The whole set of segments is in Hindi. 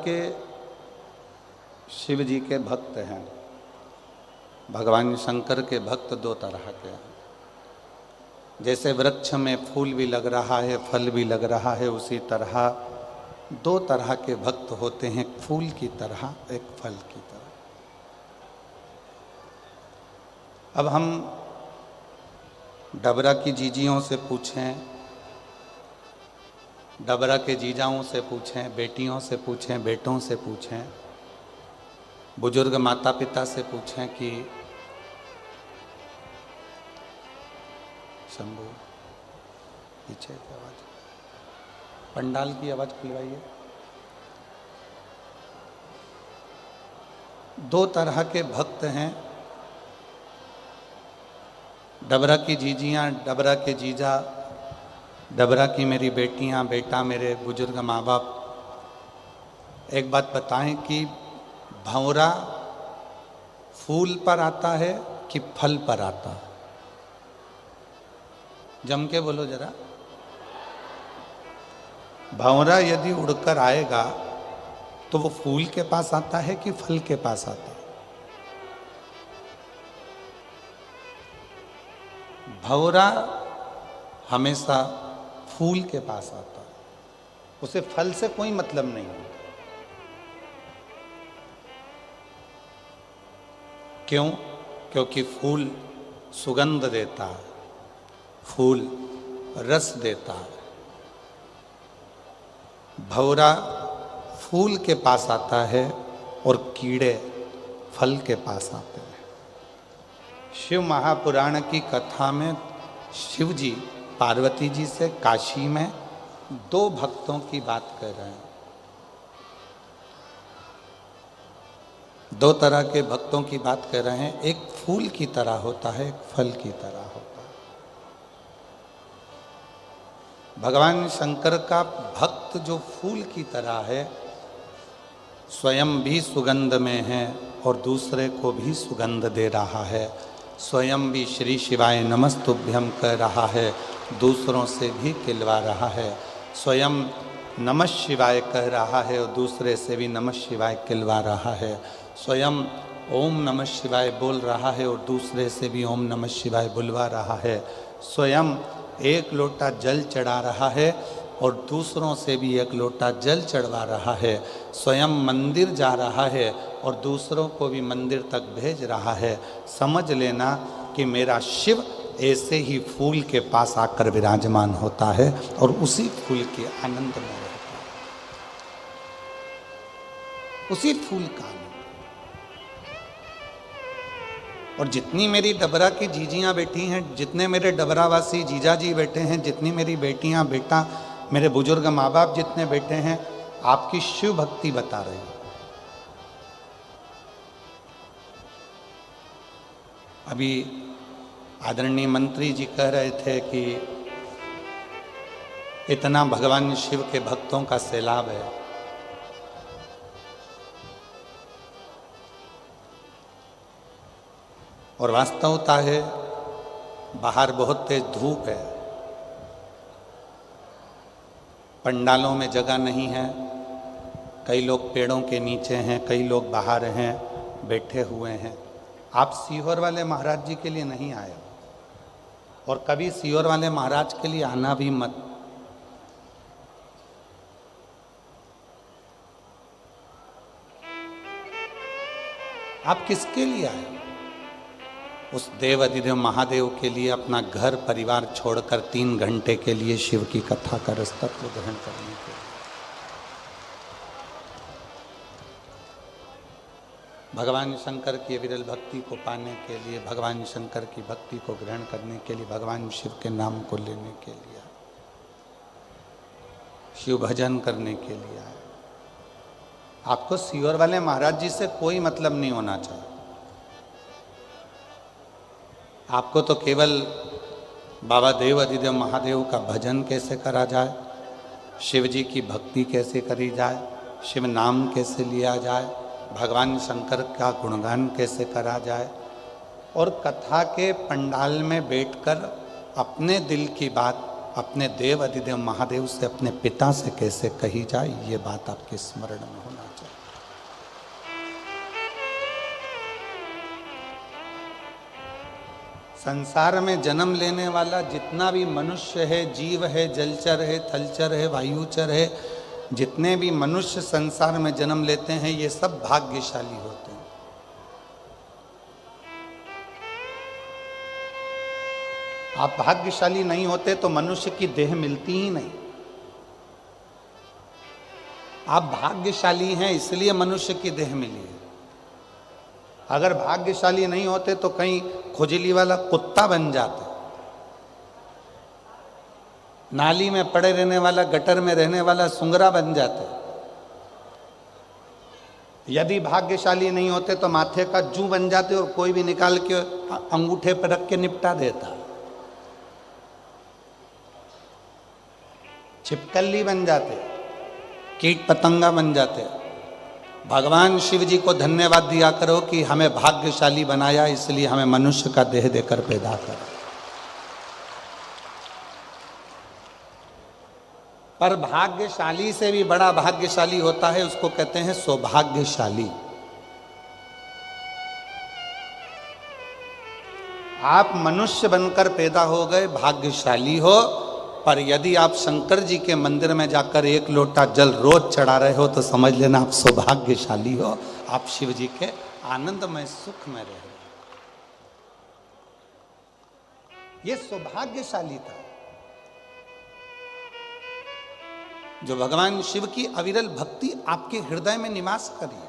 के शिव जी के भक्त हैं। भगवान शंकर के भक्त दो तरह के हैं। जैसे वृक्ष में फूल भी लग रहा है, फल भी लग रहा है, उसी तरह दो तरह के भक्त होते हैं, एक फूल की तरह, एक फल की तरह। अब हम डबरा की जीजियों से पूछें, डबरा के जीजाओं से पूछें, बेटियों से पूछें, बेटों से पूछें, बुजुर्ग माता पिता से पूछें कि शंभू पीछे की आवाज, पंडाल की आवाज खुलवाइए। दो तरह के भक्त हैं, डबरा की जीजियां, डबरा के जीजा, डबरा की मेरी बेटियां, बेटा, मेरे बुजुर्ग माँ बाप। एक बात बताएं कि भंवरा फूल पर आता है कि फल पर आता है? जम के बोलो जरा। भंवरा यदि उड़कर आएगा तो वो फूल के पास आता है कि फल के पास आता है? भंवरा हमेशा फूल के पास आता है, उसे फल से कोई मतलब नहीं है। क्यों? क्योंकि फूल सुगंध देता है, फूल रस देता है। भंवरा फूल के पास आता है और कीड़े फल के पास आते हैं। शिव महापुराण की कथा में शिव जी पार्वती जी से काशी में दो भक्तों की बात कर रहे हैं। दो तरह के भक्तों की बात कर रहे हैं। एक फूल की तरह होता है, एक फल की तरह होता है। भगवान शंकर का भक्त जो फूल की तरह है, स्वयं भी सुगंध में है और दूसरे को भी सुगंध दे रहा है। स्वयं भी श्री शिवाय नमस्तुभ्यम कह रहा है, दूसरों से भी खिलवा रहा है। स्वयं नमः शिवाय कह रहा है और दूसरे से भी नमः शिवाय खिलवा रहा है। स्वयं ओम नमः शिवाय बोल रहा है और दूसरे से भी ओम नमः शिवाय बुलवा रहा है। स्वयं एक लोटा जल चढ़ा रहा है और दूसरों से भी एक लोटा जल चढ़वा रहा है। स्वयं मंदिर जा रहा है और दूसरों को भी मंदिर तक भेज रहा है। समझ लेना कि मेरा शिव ऐसे ही फूल के पास आकर विराजमान होता है और उसी फूल के आनंद में रहता है, उसी फूल का आनंद। और जितनी मेरी डबरा की जीजियां बैठी हैं, जितने मेरे डबरावासी जीजा जी बैठे हैं, जितनी मेरी बेटियां, बेटा, मेरे बुजुर्ग माँ बाप जितने बैठे हैं, आपकी शिव भक्ति बता रही है। अभी आदरणीय मंत्री जी कह रहे थे कि इतना भगवान शिव के भक्तों का सैलाब है। और वास्तवता है, बाहर बहुत तेज धूप है, पंडालों में जगह नहीं है, कई लोग पेड़ों के नीचे हैं, कई लोग बाहर हैं, बैठे हुए हैं। आप सीहोर वाले महाराज जी के लिए नहीं आए और कभी सीहोर वाले महाराज के लिए आना भी मत। आप किसके लिए आए? उस देव अधिदेव महादेव के लिए, अपना घर परिवार छोड़कर 3 घंटे के लिए शिव की कथा का रसतत्व ग्रहण करने के लिए। भगवान शंकर की विरल भक्ति को पाने के लिए, भगवान शंकर की भक्ति को ग्रहण करने के लिए, भगवान शिव के नाम को लेने के लिए, शिव भजन करने के लिए आए। आपको सीहोर वाले महाराज जी से कोई मतलब नहीं होना चाहिए। आपको तो केवल बाबा देव अधिदेव महादेव का भजन कैसे करा जाए, शिव जी की भक्ति कैसे करी जाए, शिव नाम कैसे लिया जाए, भगवान शंकर का गुणगान कैसे करा जाए, और कथा के पंडाल में बैठकर अपने दिल की बात अपने देव अधिदेव महादेव से, अपने पिता से कैसे कही जाए, ये बात आपके स्मरण में होना चाहिए। संसार में जन्म लेने वाला जितना भी मनुष्य है, जीव है, जलचर है, थलचर है, वायुचर है, जितने भी मनुष्य संसार में जन्म लेते हैं, ये सब भाग्यशाली होते हैं। आप भाग्यशाली नहीं होते तो मनुष्य की देह मिलती ही नहीं। आप भाग्यशाली हैं इसलिए मनुष्य की देह मिली है। अगर भाग्यशाली नहीं होते तो कहीं खुजली वाला कुत्ता बन जाते, नाली में पड़े रहने वाला, गटर में रहने वाला सुंगरा बन जाते। यदि भाग्यशाली नहीं होते तो माथे का जू बन जाते और कोई भी निकाल के अंगूठे पर रख के निपटा देता। छिपकली बन जाते, कीट पतंगा बन जाते। भगवान शिव जी को धन्यवाद दिया करो कि हमें भाग्यशाली बनाया, इसलिए हमें मनुष्य का देह देकर पैदा करा। पर भाग्यशाली से भी बड़ा भाग्यशाली होता है, उसको कहते हैं सौभाग्यशाली। आप मनुष्य बनकर पैदा हो गए, भाग्यशाली हो। पर यदि आप शंकर जी के मंदिर में जाकर एक लोटा जल रोज चढ़ा रहे हो तो समझ लेना आप सौभाग्यशाली हो। आप शिव जी के आनंदमय सुख में रहे। ये सौभाग्यशाली था जो भगवान शिव की अविरल भक्ति आपके हृदय में निवास करी।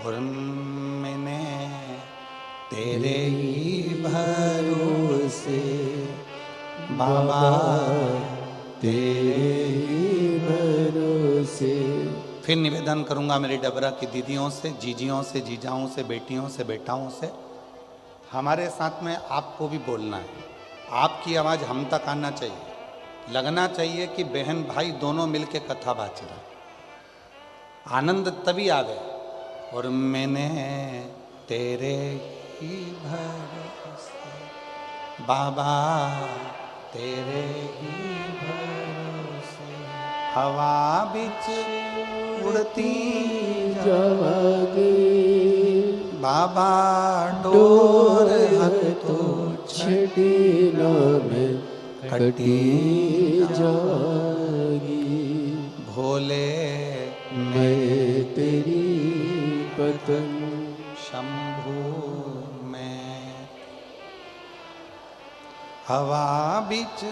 और मैंने तेरे ही भरोसे बाबा, तेरे ही भरोसे। फिर निवेदन करूंगा मेरी डबरा की दीदियों से, जीजियों से, जीजाओं से, बेटियों से, बेटाओं से, हमारे साथ में आपको भी बोलना है। आपकी आवाज़ हम तक आना चाहिए। लगना चाहिए कि बहन भाई दोनों मिलके कथा बाच रहे। आनंद तभी आवे। और मैंने तेरे ही भरोसे बाबा, तेरे ही भरोसे हवा बिच उड़ती जागे बाबा, डोर तो छड़ी में कटी जागी। भोले मैं तेरी पतंग शंभु में हवा बिच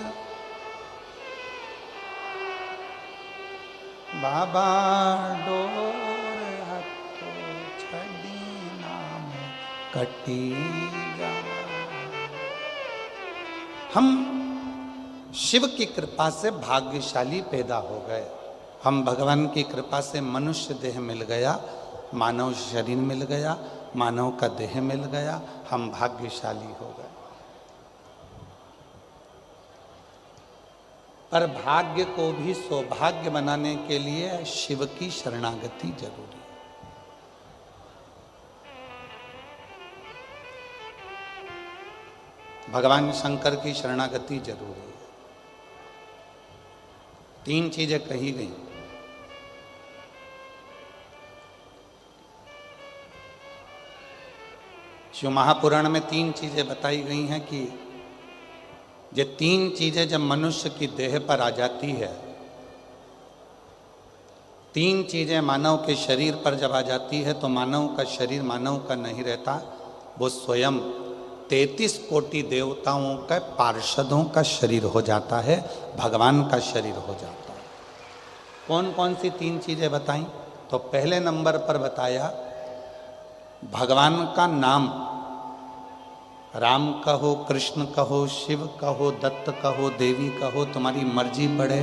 बाबा, डोर हथो छड़ी नाम कटी जा। हम शिव की कृपा से भाग्यशाली पैदा हो गए। हम भगवान की कृपा से मनुष्य देह मिल गया, मानव शरीर मिल गया, मानव का देह मिल गया। हम भाग्यशाली हो गए। पर भाग्य को भी सौभाग्य बनाने के लिए शिव की शरणागति जरूरी है। भगवान शंकर की शरणागति जरूरी है। 3 चीजें कही गई। शिव महापुराण में 3 चीजें बताई गई हैं कि ये 3 चीजें जब मनुष्य की देह पर आ जाती है, 3 चीजें मानव के शरीर पर जब आ जाती है तो मानव का शरीर मानव का नहीं रहता, वो स्वयं 33 कोटि देवताओं का पार्षदों का शरीर हो जाता है, भगवान का शरीर हो जाता है। कौन कौन सी 3 चीजें बताई? तो पहले नंबर पर बताया भगवान का नाम। राम कहो, कृष्ण कहो, शिव कहो, दत्त कहो, देवी कहो, तुम्हारी मर्जी पड़े,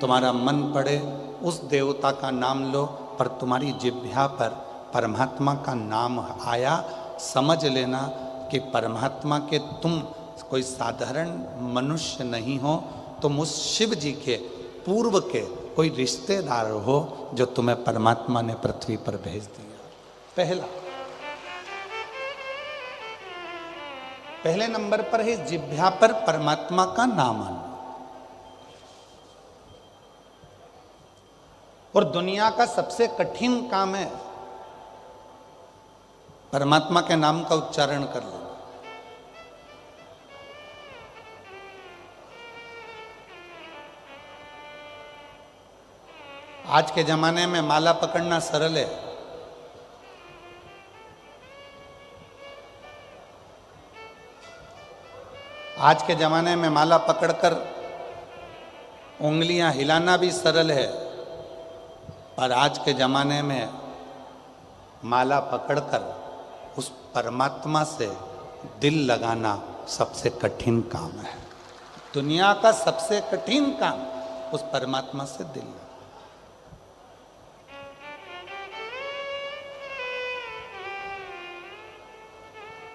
तुम्हारा मन पड़े, उस देवता का नाम लो, पर तुम्हारी जिह्वा पर परमात्मा का नाम आया, समझ लेना कि परमात्मा के तुम कोई साधारण मनुष्य नहीं हो, तुम उस शिव जी के पूर्व के कोई रिश्तेदार हो जो तुम्हें परमात्मा ने पृथ्वी पर भेज दिया। पहला। पहले नंबर पर है जिह्वा पर परमात्मा का नाम आना। और दुनिया का सबसे कठिन काम है परमात्मा के नाम का उच्चारण कर लेना। आज के जमाने में माला पकड़ना सरल है, आज के जमाने में माला पकड़कर उंगलियां हिलाना भी सरल है, पर आज के जमाने में माला पकड़कर उस परमात्मा से दिल लगाना सबसे कठिन काम है। दुनिया का सबसे कठिन काम उस परमात्मा से दिल लगाना।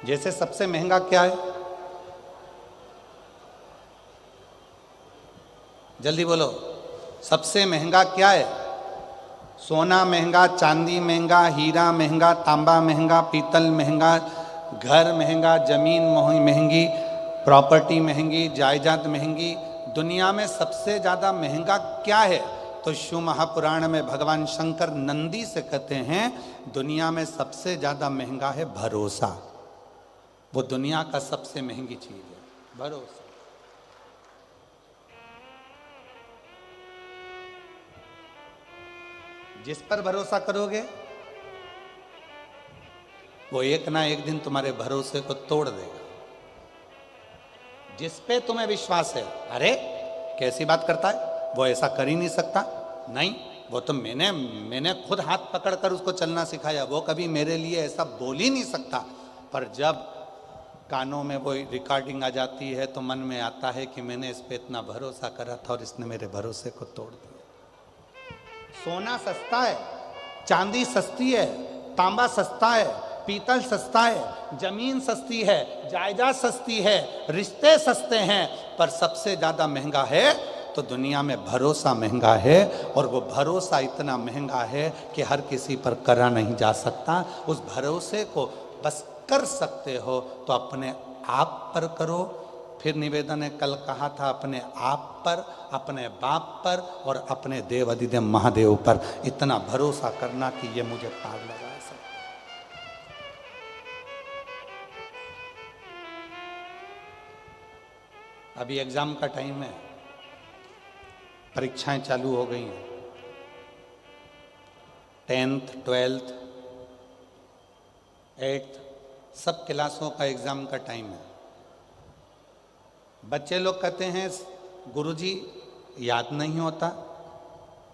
जैसे सबसे महंगा क्या है? जल्दी बोलो, सबसे महंगा क्या है? सोना महंगा, चांदी महंगा, हीरा महंगा, तांबा महंगा, पीतल महंगा, घर महंगा, जमीन महंगी, प्रॉपर्टी महंगी, जायदाद महंगी। दुनिया में सबसे ज़्यादा महंगा क्या है? तो शिव महापुराण में भगवान शंकर नंदी से कहते हैं दुनिया में सबसे ज़्यादा महंगा है भरोसा। वो दुनिया का सबसे महंगी चीज़ है, भरोसा। जिस पर भरोसा करोगे वो एक ना एक दिन तुम्हारे भरोसे को तोड़ देगा। जिस पे तुम्हें विश्वास है, अरे कैसी बात करता है, वो ऐसा कर ही नहीं सकता, नहीं वो तो मैंने खुद हाथ पकड़कर उसको चलना सिखाया, वो कभी मेरे लिए ऐसा बोल ही नहीं सकता। पर जब कानों में वो रिकॉर्डिंग आ जाती है तो मन में आता है कि मैंने इस पे इतना भरोसा करा था और इसने मेरे भरोसे को तोड़ दिया। सोना सस्ता है, चांदी सस्ती है, तांबा सस्ता है, पीतल सस्ता है, जमीन सस्ती है, जायदाद सस्ती है, रिश्ते सस्ते हैं, पर सबसे ज्यादा महंगा है तो दुनिया में भरोसा महंगा है। और वो भरोसा इतना महंगा है कि हर किसी पर करा नहीं जा सकता। उस भरोसे को बस कर सकते हो तो अपने आप पर करो। फिर निवेदन ने कल कहा था अपने आप पर, अपने बाप पर और अपने देव अधिदेव महादेव पर इतना भरोसा करना कि ये मुझे पार लगा सकता। अभी एग्जाम का टाइम है, परीक्षाएं चालू हो गई हैं, 10th 12th 8th सब क्लासों का एग्जाम का टाइम है। बच्चे लोग कहते हैं गुरुजी याद नहीं होता,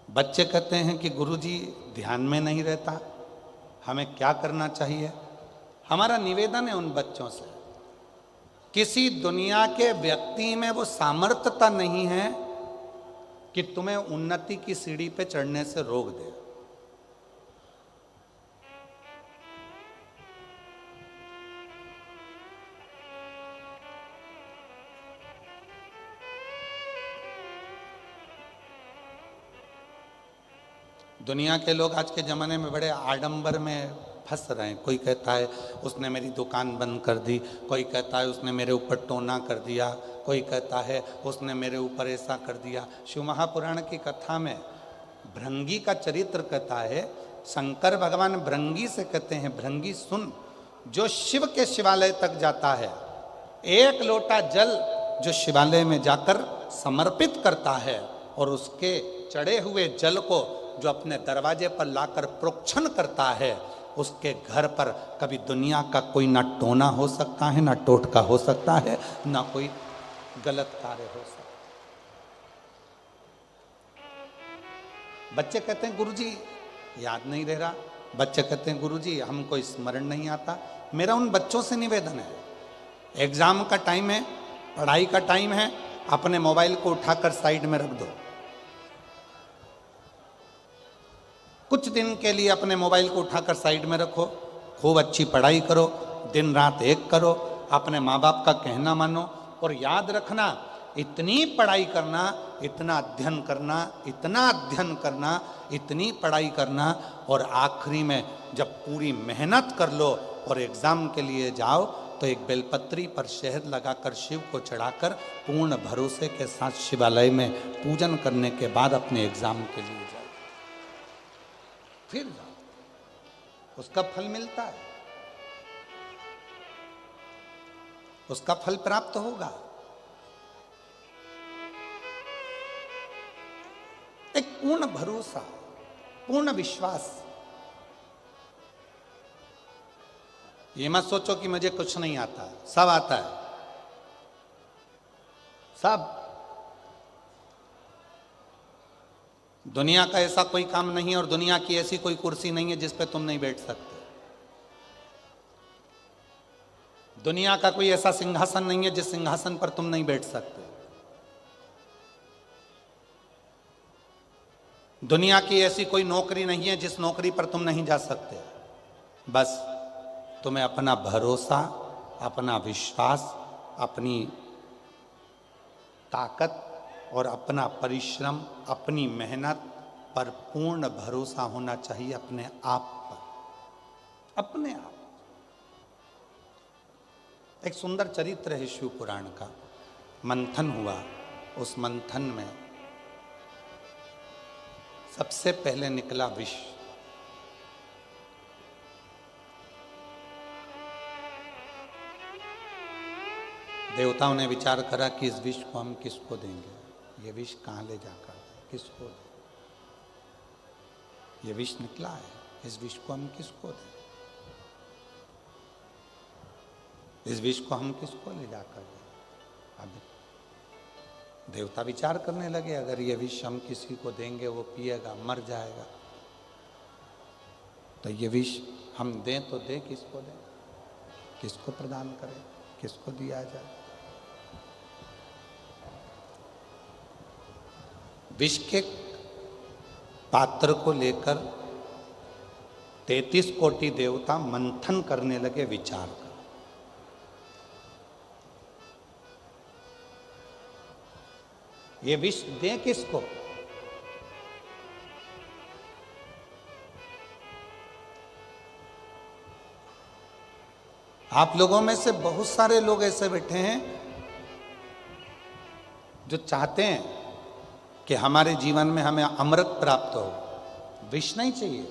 बच्चे कहते हैं कि गुरुजी ध्यान में नहीं रहता, हमें क्या करना चाहिए? हमारा निवेदन है उन बच्चों से, किसी दुनिया के व्यक्ति में वो सामर्थ्यता नहीं है कि तुम्हें उन्नति की सीढ़ी पे चढ़ने से रोक दे। दुनिया के लोग आज के ज़माने में बड़े आडंबर में फंस रहे हैं। कोई कहता है उसने मेरी दुकान बंद कर दी, कोई कहता है उसने मेरे ऊपर टोना कर दिया, कोई कहता है उसने मेरे ऊपर ऐसा कर दिया। शिव महापुराण की कथा में भृंगी का चरित्र कहता है, शंकर भगवान भृंगी से कहते हैं भृंगी सुन, जो शिव के शिवालय तक जाता है, एक लोटा जल जो शिवालय में जाकर समर्पित करता है और उसके चढ़े हुए जल को जो अपने दरवाजे पर लाकर प्रोक्षण करता है, उसके घर पर कभी दुनिया का कोई ना टोना हो सकता है, ना टोटका हो सकता है, ना कोई गलत कार्य हो सकता है। बच्चे कहते हैं गुरुजी याद नहीं रह रहा, बच्चे कहते हैं गुरुजी हमको स्मरण नहीं आता। मेरा उन बच्चों से निवेदन है, एग्जाम का टाइम है, पढ़ाई का टाइम है, अपने मोबाइल को उठाकर साइड में रख दो। कुछ दिन के लिए अपने मोबाइल को उठाकर साइड में रखो, खूब अच्छी पढ़ाई करो, दिन रात एक करो, अपने माँ बाप का कहना मानो और याद रखना इतनी पढ़ाई करना, इतना अध्ययन करना, इतना अध्ययन करना, इतनी पढ़ाई करना और आखिरी में जब पूरी मेहनत कर लो और एग्ज़ाम के लिए जाओ तो एक बेलपत्री पर शहद लगाकर शिव को चढ़ाकर पूर्ण भरोसे के साथ शिवालय में पूजन करने के बाद अपने एग्जाम के लिए जाओ, फिर जाओ, उसका फल मिलता है, उसका फल प्राप्त होगा। एक पूर्ण भरोसा, पूर्ण विश्वास। ये मत सोचो कि मुझे कुछ नहीं आता, सब आता है, सब। दुनिया का ऐसा कोई काम नहीं है और दुनिया की ऐसी कोई कुर्सी नहीं है जिस पे तुम नहीं बैठ सकते। दुनिया का कोई ऐसा सिंहासन नहीं है जिस सिंहासन पर तुम नहीं बैठ सकते। दुनिया की ऐसी कोई नौकरी नहीं है जिस नौकरी पर तुम नहीं जा सकते। बस तुम्हें अपना भरोसा, अपना विश्वास, अपनी ताकत और अपना परिश्रम, अपनी मेहनत पर पूर्ण भरोसा होना चाहिए, अपने आप पर, अपने आप। एक सुंदर चरित्र है शिव पुराण का। मंथन हुआ, उस मंथन में सबसे पहले निकला विष। देवताओं ने विचार करा कि इस विष को हम किसको देंगे, ये विष कहाँ ले जाकर किसको दें। ये विष निकला है, इस विष को हम किसको दें, इस विष को हम किसको ले जाकर दें। अब देवता विचार करने लगे, अगर ये विष हम किसी को देंगे, वो पिएगा, मर जाएगा, तो ये विष हम दें तो दें किसको दें, किसको प्रदान करें, किसको दिया जाए। विष के पात्र को लेकर 33 कोटि देवता मंथन करने लगे, विचार कर। ये विष दें किसको। आप लोगों में से बहुत सारे लोग ऐसे बैठे हैं जो चाहते हैं कि हमारे जीवन में हमें अमृत प्राप्त हो, विष नहीं चाहिए।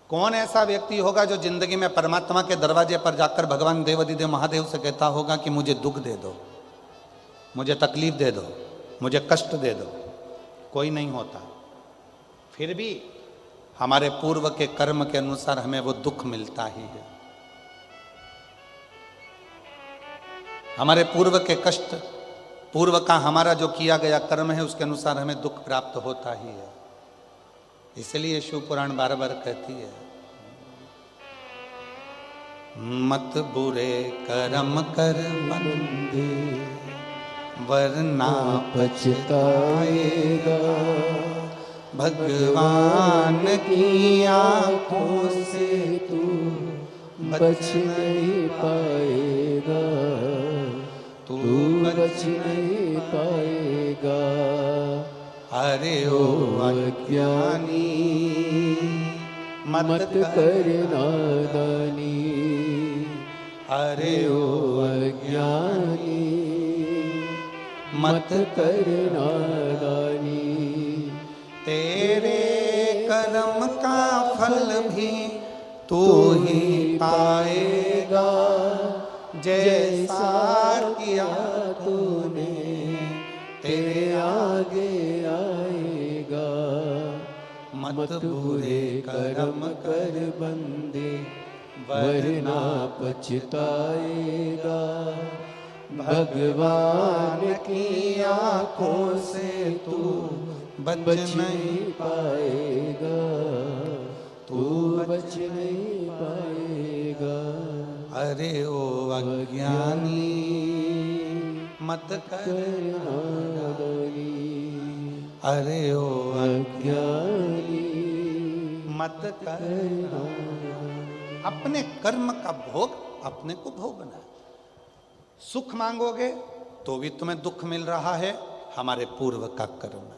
कौन ऐसा व्यक्ति होगा जो जिंदगी में परमात्मा के दरवाजे पर जाकर भगवान देवाधिदेव महादेव से कहता होगा कि मुझे दुख दे दो, मुझे तकलीफ दे दो, मुझे कष्ट दे दो। कोई नहीं होता। फिर भी हमारे पूर्व के कर्म के अनुसार हमें वो दुख मिलता ही है। हमारे पूर्व के कष्ट, पूर्व का हमारा जो किया गया कर्म है, उसके अनुसार हमें दुख प्राप्त होता ही है। इसलिए शिव पुराण बार बार कहती है, मत बुरे कर्म कर बंदे वरना पछताएगा, भगवान की आंखों से तू बच नहीं पाएगा, तू बच नहीं पाएगा। अरे ओ अज्ञानी मत कर नादानी, अरे ओ अज्ञानी मत कर नादानी। तेरे कर्म का फल भी तू ही पाएगा, जैसा किया तूने तेरे आगे आएगा। मत बुरे कर्म कर बंदे वरना पछताएगा, भगवान की आंखों से तू बच नहीं पाएगा, तू बच नहीं पाएगा। अरे ओ अज्ञानी मत कर नादानी, अरे ओ अज्ञानी मत कर नादानी। अपने कर्म का भोग अपने को भोगना है। सुख मांगोगे तो भी तुम्हें दुख मिल रहा है, हमारे पूर्व का कर्म है।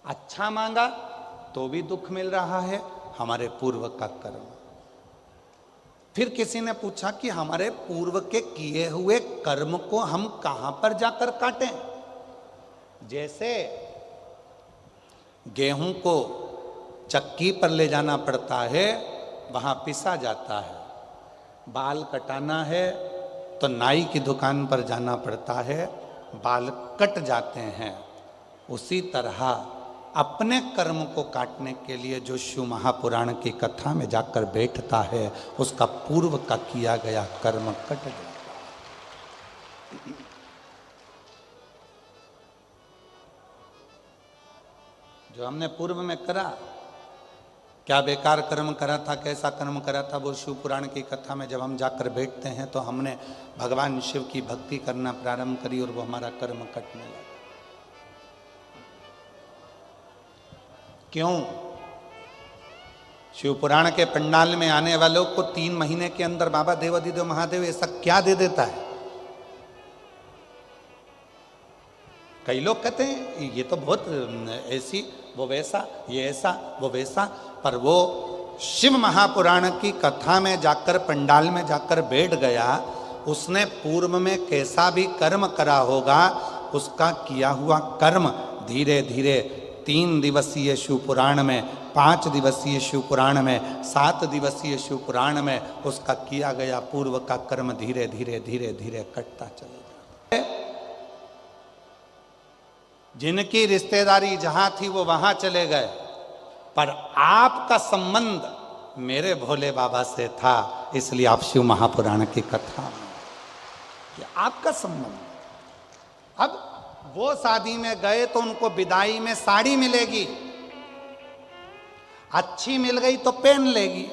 अच्छा मांगा तो भी दुख मिल रहा है, हमारे पूर्व का कर्म। फिर किसी ने पूछा कि हमारे पूर्व के किए हुए कर्म को हम कहां पर जाकर काटें? जैसे गेहूं को चक्की पर ले जाना पड़ता है, वहां पिसा जाता है। बाल कटाना है तो नाई की दुकान पर जाना पड़ता है, बाल कट जाते हैं। उसी तरह अपने कर्म को काटने के लिए जो शिव महापुराण की कथा में जाकर बैठता है, उसका पूर्व का किया गया कर्म कट जाता है। जो हमने पूर्व में करा, क्या बेकार कर्म करा था, कैसा कर्म करा था, वो शिव पुराण की कथा में जब हम जाकर बैठते हैं तो हमने भगवान शिव की भक्ति करना प्रारंभ करी और वो हमारा कर्म कटने लगा। क्यों? शिव पुराण के पंडाल में आने वालों को 3 महीने के अंदर बाबा देवाधिदेव महादेव ऐसा क्या दे देता है? कई लोग कहते हैं ये तो बहुत ऐसी, वो वैसा, ये ऐसा, वो वैसा, पर वो शिव महापुराण की कथा में जाकर पंडाल में जाकर बैठ गया, उसने पूर्व में कैसा भी कर्म करा होगा, उसका किया हुआ कर्म धीरे धीरे 3 दिवसीय शिव पुराण में, 5 दिवसीय शिव पुराण में, 7 दिवसीय शिव पुराण में उसका किया गया पूर्व का कर्म धीरे धीरे धीरे धीरे कटता चलेगा। जिनकी रिश्तेदारी जहां थी वो वहां चले गए, पर आपका संबंध मेरे भोले बाबा से था, इसलिए आप शिव महापुराण की कथा में, ये आपका संबंध। अब वो शादी में गए तो उनको विदाई में साड़ी मिलेगी, अच्छी मिल गई तो पहन लेगी,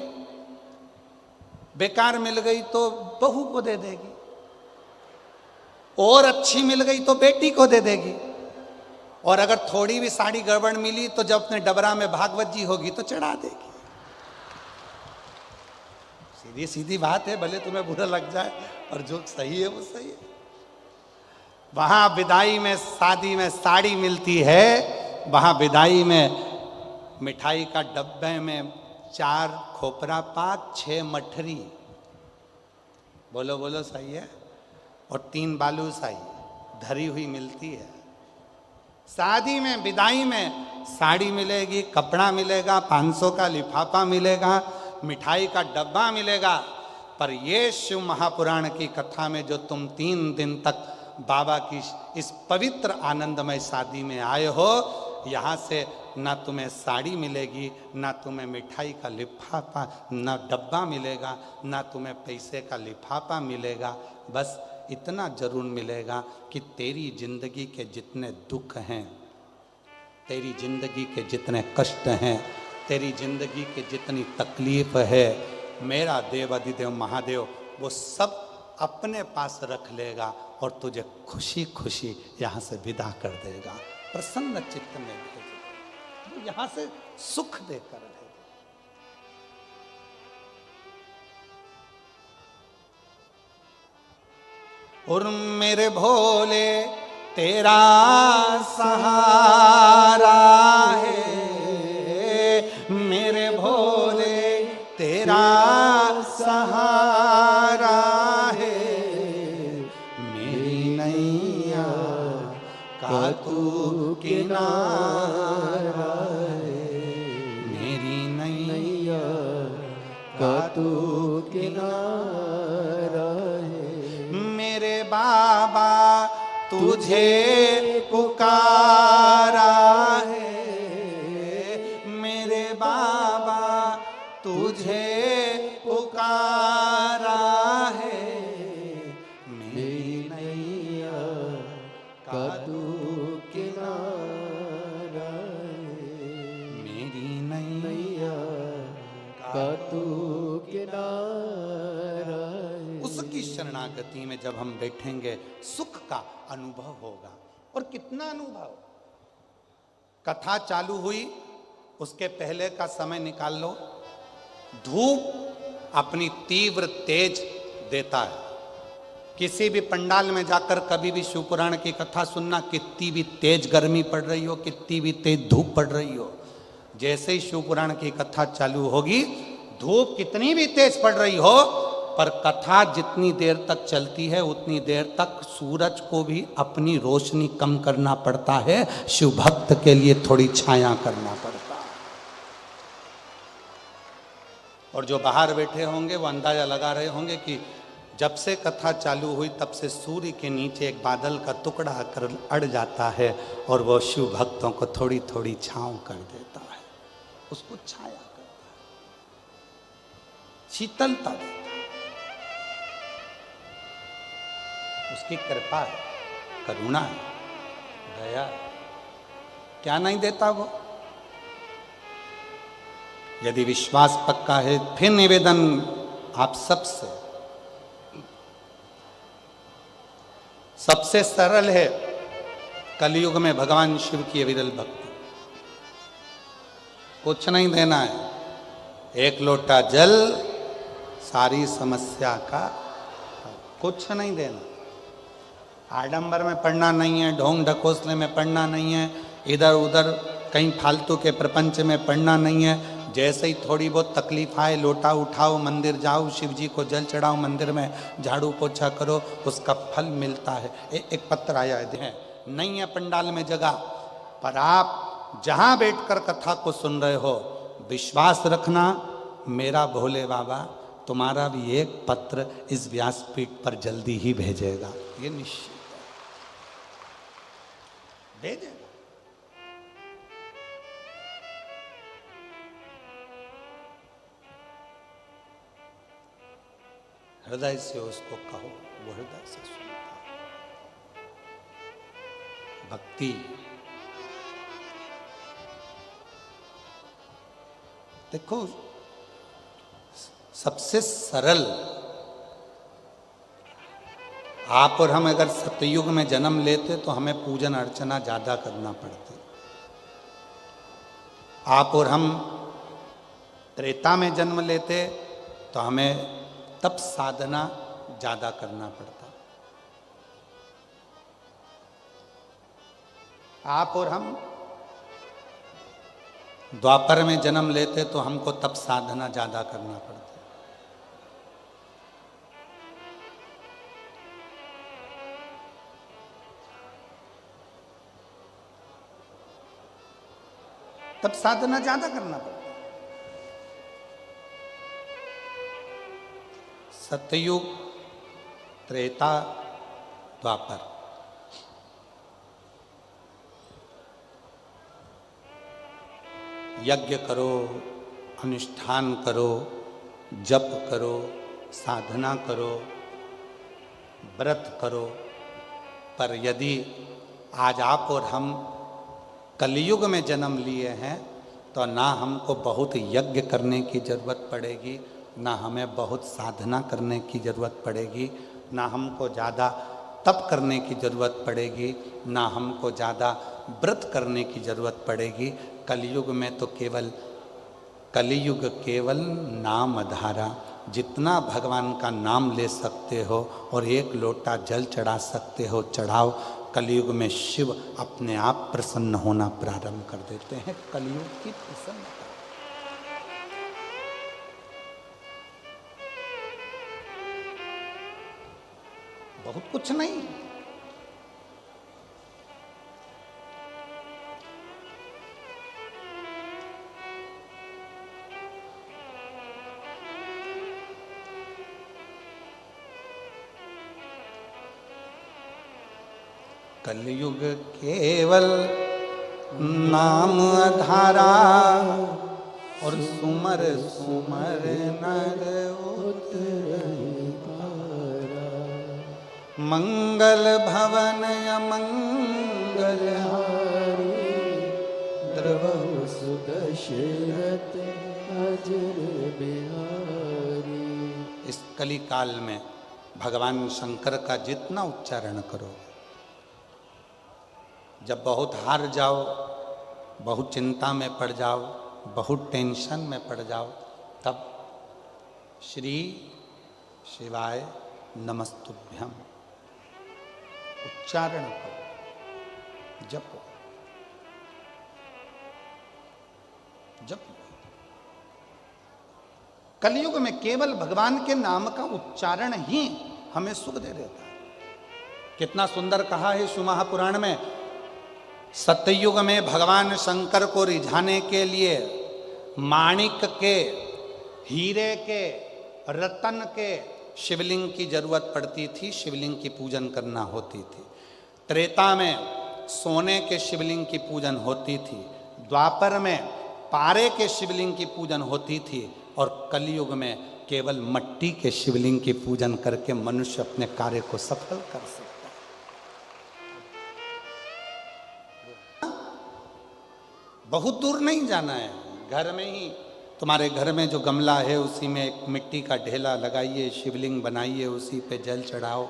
बेकार मिल गई तो बहू को दे देगी, और अच्छी मिल गई तो बेटी को दे देगी, और अगर थोड़ी भी साड़ी गड़बड़ मिली तो जब अपने डबरा में भागवत जी होगी तो चढ़ा देगी। सीधी सीधी बात है, भले तुम्हें बुरा लग जाए, और जो सही है वो सही है। वहां विदाई में, शादी में साड़ी मिलती है, वहां विदाई में मिठाई का डब्बे में 4 खोपरा पाक, 6 मठरी, बोलो बोलो सही है, और 3 बालूशाही धरी हुई मिलती है। शादी में, विदाई में साड़ी मिलेगी, कपड़ा मिलेगा, 500 का लिफाफा मिलेगा, मिठाई का डब्बा मिलेगा, पर ये शिव महापुराण की कथा में जो तुम 3 दिन तक बाबा की इस पवित्र आनंदमय शादी में आए हो, यहाँ से ना तुम्हें साड़ी मिलेगी, ना तुम्हें मिठाई का लिफाफा, ना डब्बा मिलेगा, ना तुम्हें पैसे का लिफाफा मिलेगा। बस इतना जरूर मिलेगा कि तेरी जिंदगी के जितने दुख हैं, तेरी जिंदगी के जितने कष्ट हैं, तेरी जिंदगी की जितनी तकलीफ है, मेरा देवाधिदेव महादेव वो सब अपने पास रख लेगा और तुझे खुशी खुशी यहाँ से विदा कर देगा, प्रसन्न चित्त में भेजेगा, वो यहाँ से सुख देकर रहेगा। और मेरे भोले तेरा सहारा है, मेरे भोले तेरा सहारा है, मेरी नैया का तू किनारा है, मेरी नैया का तू किनारा है। मेरे बाबा तुझे पुकारा है, मेरे बाबा तुझे पुकारा है, मेरी नैया का तू किनारा है, मेरी नैया का तू किनारा है। उसकी शरणागति में जब हम बैठेंगे सुख का अनुभव होगा। और कितना अनुभव। कथा चालू हुई, उसके पहले का समय निकाल लो, धूप अपनी तीव्र तेज देता है। किसी भी पंडाल में जाकर कभी भी शिव पुराण की कथा सुनना, कितनी भी तेज गर्मी पड़ रही हो, कितनी भी तेज धूप पड़ रही हो, जैसे ही शिव पुराण की कथा चालू होगी, धूप कितनी भी तेज पड़ रही हो, पर कथा जितनी देर तक चलती है उतनी देर तक सूरज को भी अपनी रोशनी कम करना पड़ता है, शिव भक्त के लिए थोड़ी छाया करना पड़ता है। और जो बाहर बैठे होंगे वो अंदाजा लगा रहे होंगे कि जब से कथा चालू हुई तब से सूर्य के नीचे एक बादल का टुकड़ा आकर अड़ जाता है और वो शिव भक्तों को थोड़ी थोड़ी छांव कर देता है, उसको छाया करता है, शीतलता देता है। उसकी कृपा है, करुणा है, दया है, क्या नहीं देता वो। यदि विश्वास पक्का है फिर निवेदन आप सबसे सरल है कलयुग में भगवान शिव की विरल भक्ति। कुछ नहीं देना है, एक लोटा जल सारी समस्या का, कुछ नहीं देना। आडंबर में पढ़ना नहीं है, ढोंग ढकोसले में पढ़ना नहीं है, इधर उधर कहीं फालतू के प्रपंच में पढ़ना नहीं है। जैसे ही थोड़ी बहुत तकलीफ आए लोटा उठाओ, मंदिर जाओ, शिव जी को जल चढ़ाओ, मंदिर में झाड़ू पोछा करो, उसका फल मिलता है। एक पत्र आया है, नहीं है पंडाल में जगह, पर आप जहाँ बैठकर कथा को सुन रहे हो विश्वास रखना मेरा भोले बाबा तुम्हारा भी एक पत्र इस व्यासपीठ पर जल्दी ही भेजेगा, ये निश्चित भेजेगा। हृदय से उसको कहो, वो हृदय से सुनता। भक्ति देखो सबसे सरल, आप और हम अगर सतयुग में जन्म लेते तो हमें पूजन अर्चना ज्यादा करना पड़ती। आप और हम त्रेता में जन्म लेते तो हमें तप साधना ज्यादा करना पड़ता। आप और हम द्वापर में जन्म लेते तो हमको तप साधना ज्यादा करना पड़ता। तब साधना ज्यादा करना पड़ता। सतयुग, त्रेता, द्वापर, यज्ञ करो, अनुष्ठान करो, जप करो, साधना करो, व्रत करो, पर यदि आज आप और हम कलयुग में जन्म लिए हैं तो ना हमको बहुत यज्ञ करने की जरूरत पड़ेगी, ना हमें बहुत साधना करने की जरूरत पड़ेगी, ना हमको ज़्यादा तप करने की जरूरत पड़ेगी, ना हमको ज़्यादा व्रत करने की जरूरत पड़ेगी। कलयुग में तो कलयुग केवल नाम धारा, जितना भगवान का नाम ले सकते हो और एक लोटा जल चढ़ा सकते हो चढ़ाओ। कलयुग में शिव अपने आप प्रसन्न होना प्रारंभ कर देते हैं। कलयुग की प्रसन्नता बहुत कुछ नहीं। कलयुग केवल नाम आधारा और सुमर सुमर नर उतरहि पारा। मंगल भवन अमंगल हारी द्रवहु सुदशरथ अजर बिहारी। इस कली काल में भगवान शंकर का जितना उच्चारण करो, जब बहुत हार जाओ, बहुत चिंता में पड़ जाओ, बहुत टेंशन में पड़ जाओ, तब श्री शिवाय नमस्तुभ्यम उच्चारण करो, जपो जपो। कलयुग में केवल भगवान के नाम का उच्चारण ही हमें सुख दे देता है। कितना सुंदर कहा है शिव महापुराण में, सतयुग में भगवान शंकर को रिझाने के लिए माणिक के, हीरे के, रतन के शिवलिंग की जरूरत पड़ती थी, शिवलिंग की पूजन करना होती थी। त्रेता में सोने के शिवलिंग की पूजन होती थी, द्वापर में पारे के शिवलिंग की पूजन होती थी, और कलयुग में केवल मट्टी के शिवलिंग की पूजन करके मनुष्य अपने कार्य को सफल कर सकता है। बहुत दूर नहीं जाना है, घर में ही, तुम्हारे घर में जो गमला है उसी में एक मिट्टी का ढेला लगाइए, शिवलिंग बनाइए, उसी पे जल चढ़ाओ,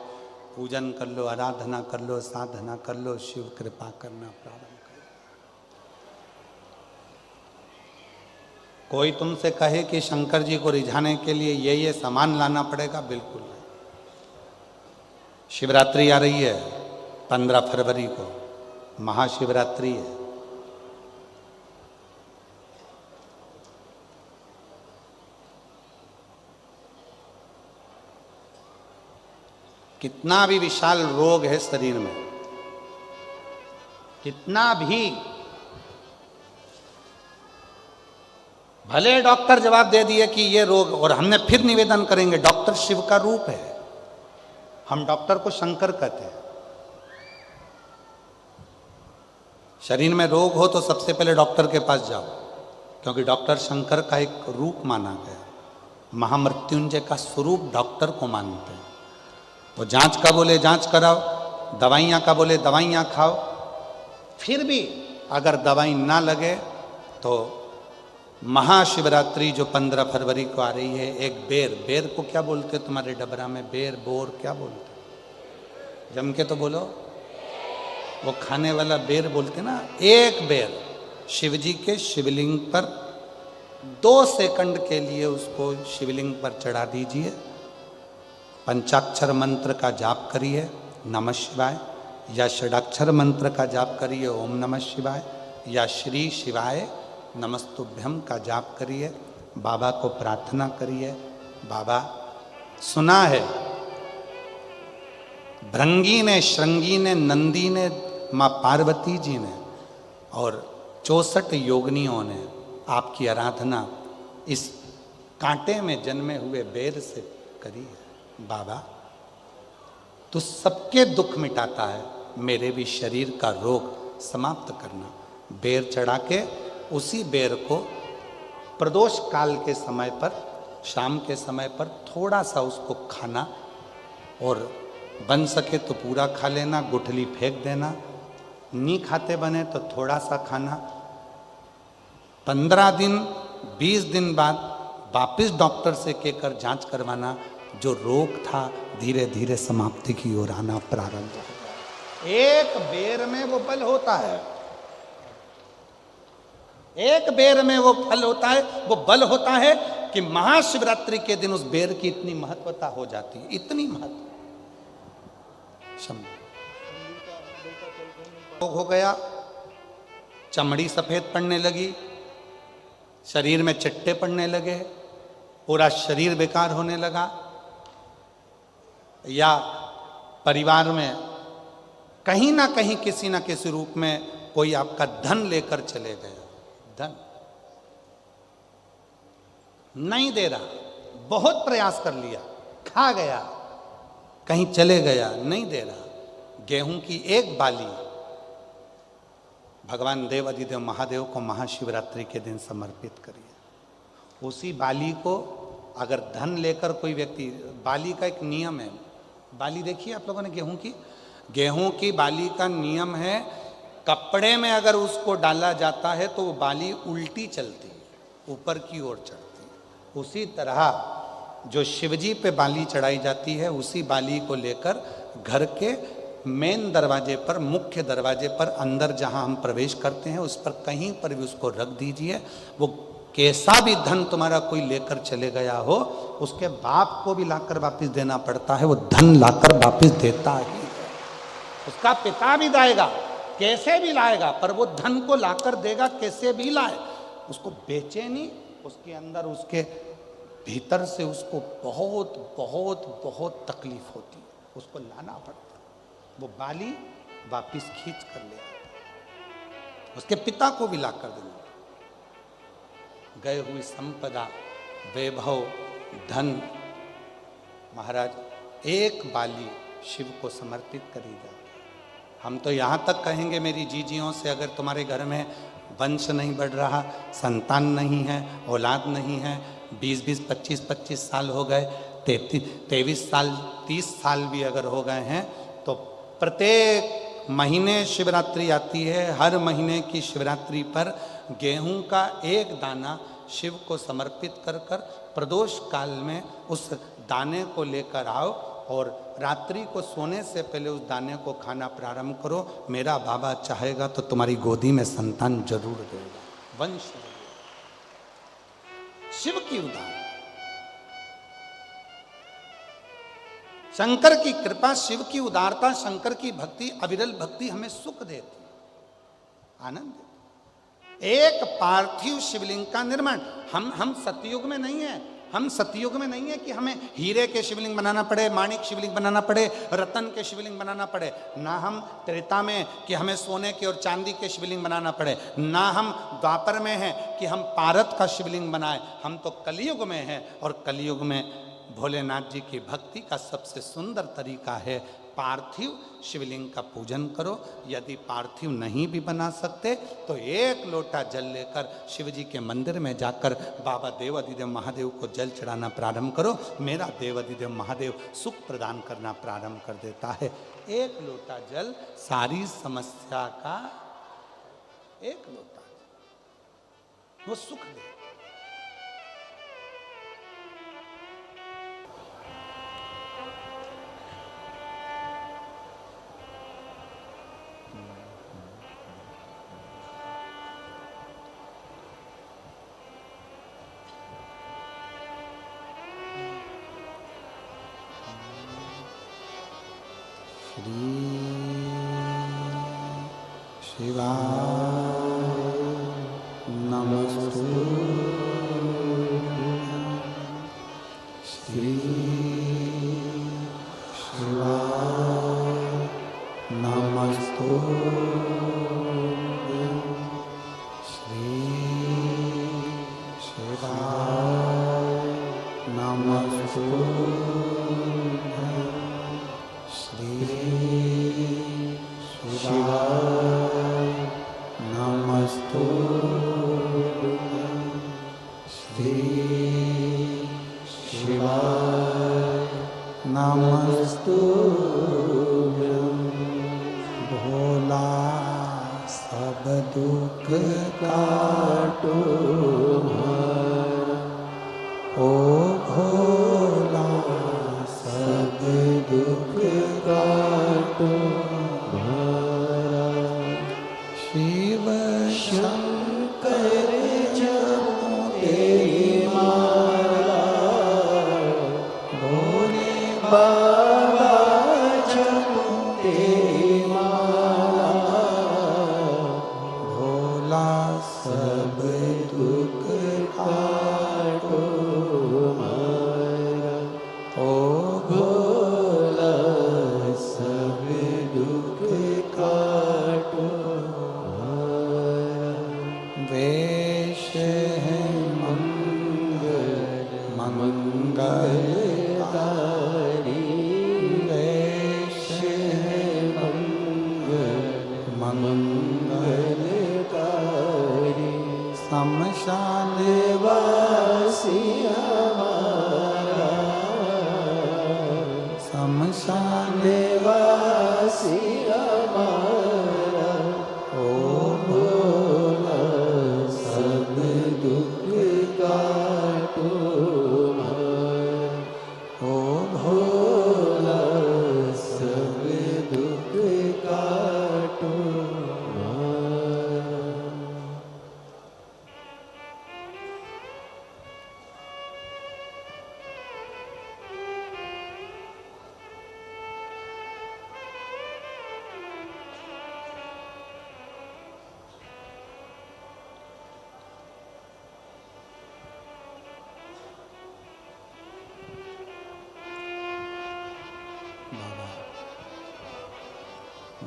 पूजन कर लो, आराधना कर लो, साधना कर लो, शिव कृपा करना प्रारंभ करो। कोई तुमसे कहे कि शंकर जी को रिझाने के लिए ये सामान लाना पड़ेगा, बिल्कुल नहीं। शिवरात्रि आ रही है 15 फरवरी को, महाशिवरात्रि है। कितना भी विशाल रोग है शरीर में, कितना भी, भले डॉक्टर जवाब दे दिए कि ये रोग, और हमने फिर निवेदन करेंगे, डॉक्टर शिव का रूप है, हम डॉक्टर को शंकर कहते हैं। शरीर में रोग हो तो सबसे पहले डॉक्टर के पास जाओ, क्योंकि डॉक्टर शंकर का एक रूप माना गया, महामृत्युंजय का स्वरूप डॉक्टर को मानते हैं। तो जांच का बोले जांच कराओ, दवाइयाँ का बोले दवाइयाँ खाओ, फिर भी अगर दवाई ना लगे तो महाशिवरात्रि जो 15 फरवरी को आ रही है, एक बेर, बेर को क्या बोलते तुम्हारे डबरा में, बेर, बोर क्या बोलते, जम के तो बोलो, वो खाने वाला बेर बोलते ना। एक बेर शिव जी के शिवलिंग पर 2 सेकंड के लिए उसको शिवलिंग पर चढ़ा दीजिए, पंचाक्षर मंत्र का जाप करिए नमः शिवाय, या षडाक्षर मंत्र का जाप करिए ओम नमः शिवाय, या श्री शिवाय नमस्तुभ्यम का जाप करिए, बाबा को प्रार्थना करिए। बाबा, सुना है भृंगी ने, श्रृंगी ने, नंदी ने, माँ पार्वती जी ने और 64 योगिनियों ने आपकी आराधना इस कांटे में जन्मे हुए बेर से करी है। बाबा, तू सबके दुख मिटाता है, मेरे भी शरीर का रोग समाप्त करना। बेर चढ़ा के उसी बेर को प्रदोष काल के समय पर, शाम के समय पर थोड़ा सा उसको खाना, और बन सके तो पूरा खा लेना, गुठली फेंक देना, नहीं खाते बने तो थोड़ा सा खाना। 15 दिन 20 दिन बाद वापिस डॉक्टर से कहकर जांच करवाना, जो रोग था धीरे धीरे समाप्ति की ओर आना प्रारंभ हो गया। एक बेर में वो बल होता है, एक बेर में वो फल होता है, वो बल होता है कि महाशिवरात्रि के दिन उस बेर की इतनी महत्वता हो जाती है, इतनी महत्व। रोग हो गया, चमड़ी सफेद पड़ने लगी, शरीर में चिट्टे पड़ने लगे, पूरा शरीर बेकार होने लगा, या परिवार में कहीं ना कहीं किसी ना किसी रूप में कोई आपका धन लेकर चले गया, धन नहीं दे रहा, बहुत प्रयास कर लिया, खा गया, कहीं चले गया, नहीं दे रहा। गेहूं की एक बाली भगवान देव अधिदेव महादेव को महाशिवरात्रि के दिन समर्पित करिए। उसी बाली को अगर धन लेकर कोई व्यक्ति, बाली का एक नियम है, बाली देखिए आप लोगों ने गेहूं की बाली का नियम है, कपड़े में अगर उसको डाला जाता है तो वो बाली उल्टी चलती है, ऊपर की ओर चढ़ती है। उसी तरह जो शिवजी पे बाली चढ़ाई जाती है, उसी बाली को लेकर घर के मेन दरवाजे पर, मुख्य दरवाजे पर, अंदर जहां हम प्रवेश करते हैं उस पर कहीं पर भी उसको रख दीजिए। वो कैसा भी धन तुम्हारा कोई लेकर चले गया हो, उसके बाप को भी लाकर वापस देना पड़ता है, वो धन लाकर वापस देता ही है। उसका पिता भी लाएगा, कैसे भी लाएगा, पर वो धन को लाकर देगा, कैसे भी लाए, उसको बेचे नहीं, उसके अंदर उसके भीतर से उसको बहुत बहुत बहुत तकलीफ होती है, उसको लाना पड़ता है। वो बाली वापिस खींच कर ले आता, उसके पिता को भी ला कर देना। गए हुई संपदा, वैभव, धन, महाराज एक बाली शिव को समर्पित करी जाए। हम तो यहाँ तक कहेंगे मेरी जीजियों से, अगर तुम्हारे घर में वंश नहीं बढ़ रहा, संतान नहीं है, औलाद नहीं है, 20-20, 25-25 साल हो गए, 23 साल, 30 साल भी अगर हो गए हैं, तो प्रत्येक महीने शिवरात्रि आती है। हर महीने की शिवरात्रि पर गेहूं का एक दाना शिव को समर्पित कर कर प्रदोष काल में उस दाने को लेकर आओ और रात्रि को सोने से पहले उस दाने को खाना प्रारंभ करो। मेरा बाबा चाहेगा तो तुम्हारी गोदी में संतान जरूर देगा, वंश देगा। शिव की उदाहरण, शंकर की कृपा, शिव की उदारता, शंकर की भक्ति, अविरल भक्ति हमें सुख देती, आनंद देती। एक पार्थिव शिवलिंग का निर्माण, हम सतयुग में नहीं है, हम सतयुग में नहीं है कि हमें हीरे के शिवलिंग बनाना पड़े, माणिक शिवलिंग बनाना पड़े, रतन के शिवलिंग बनाना पड़े। ना हम त्रेता में कि हमें सोने के और चांदी के शिवलिंग बनाना पड़े, ना हम द्वापर में हैं कि हम पारत का शिवलिंग बनाए। हम तो कलयुग में हैं और कलयुग में भोलेनाथ जी की भक्ति का सबसे सुंदर तरीका है पार्थिव शिवलिंग का पूजन करो। यदि पार्थिव नहीं भी बना सकते तो एक लोटा जल लेकर शिव जी के मंदिर में जाकर बाबा देवाधिदेव महादेव को जल चढ़ाना प्रारंभ करो। मेरा देवाधिदेव महादेव सुख प्रदान करना प्रारंभ कर देता है। एक लोटा जल सारी समस्या का, एक लोटा वो सुख दे।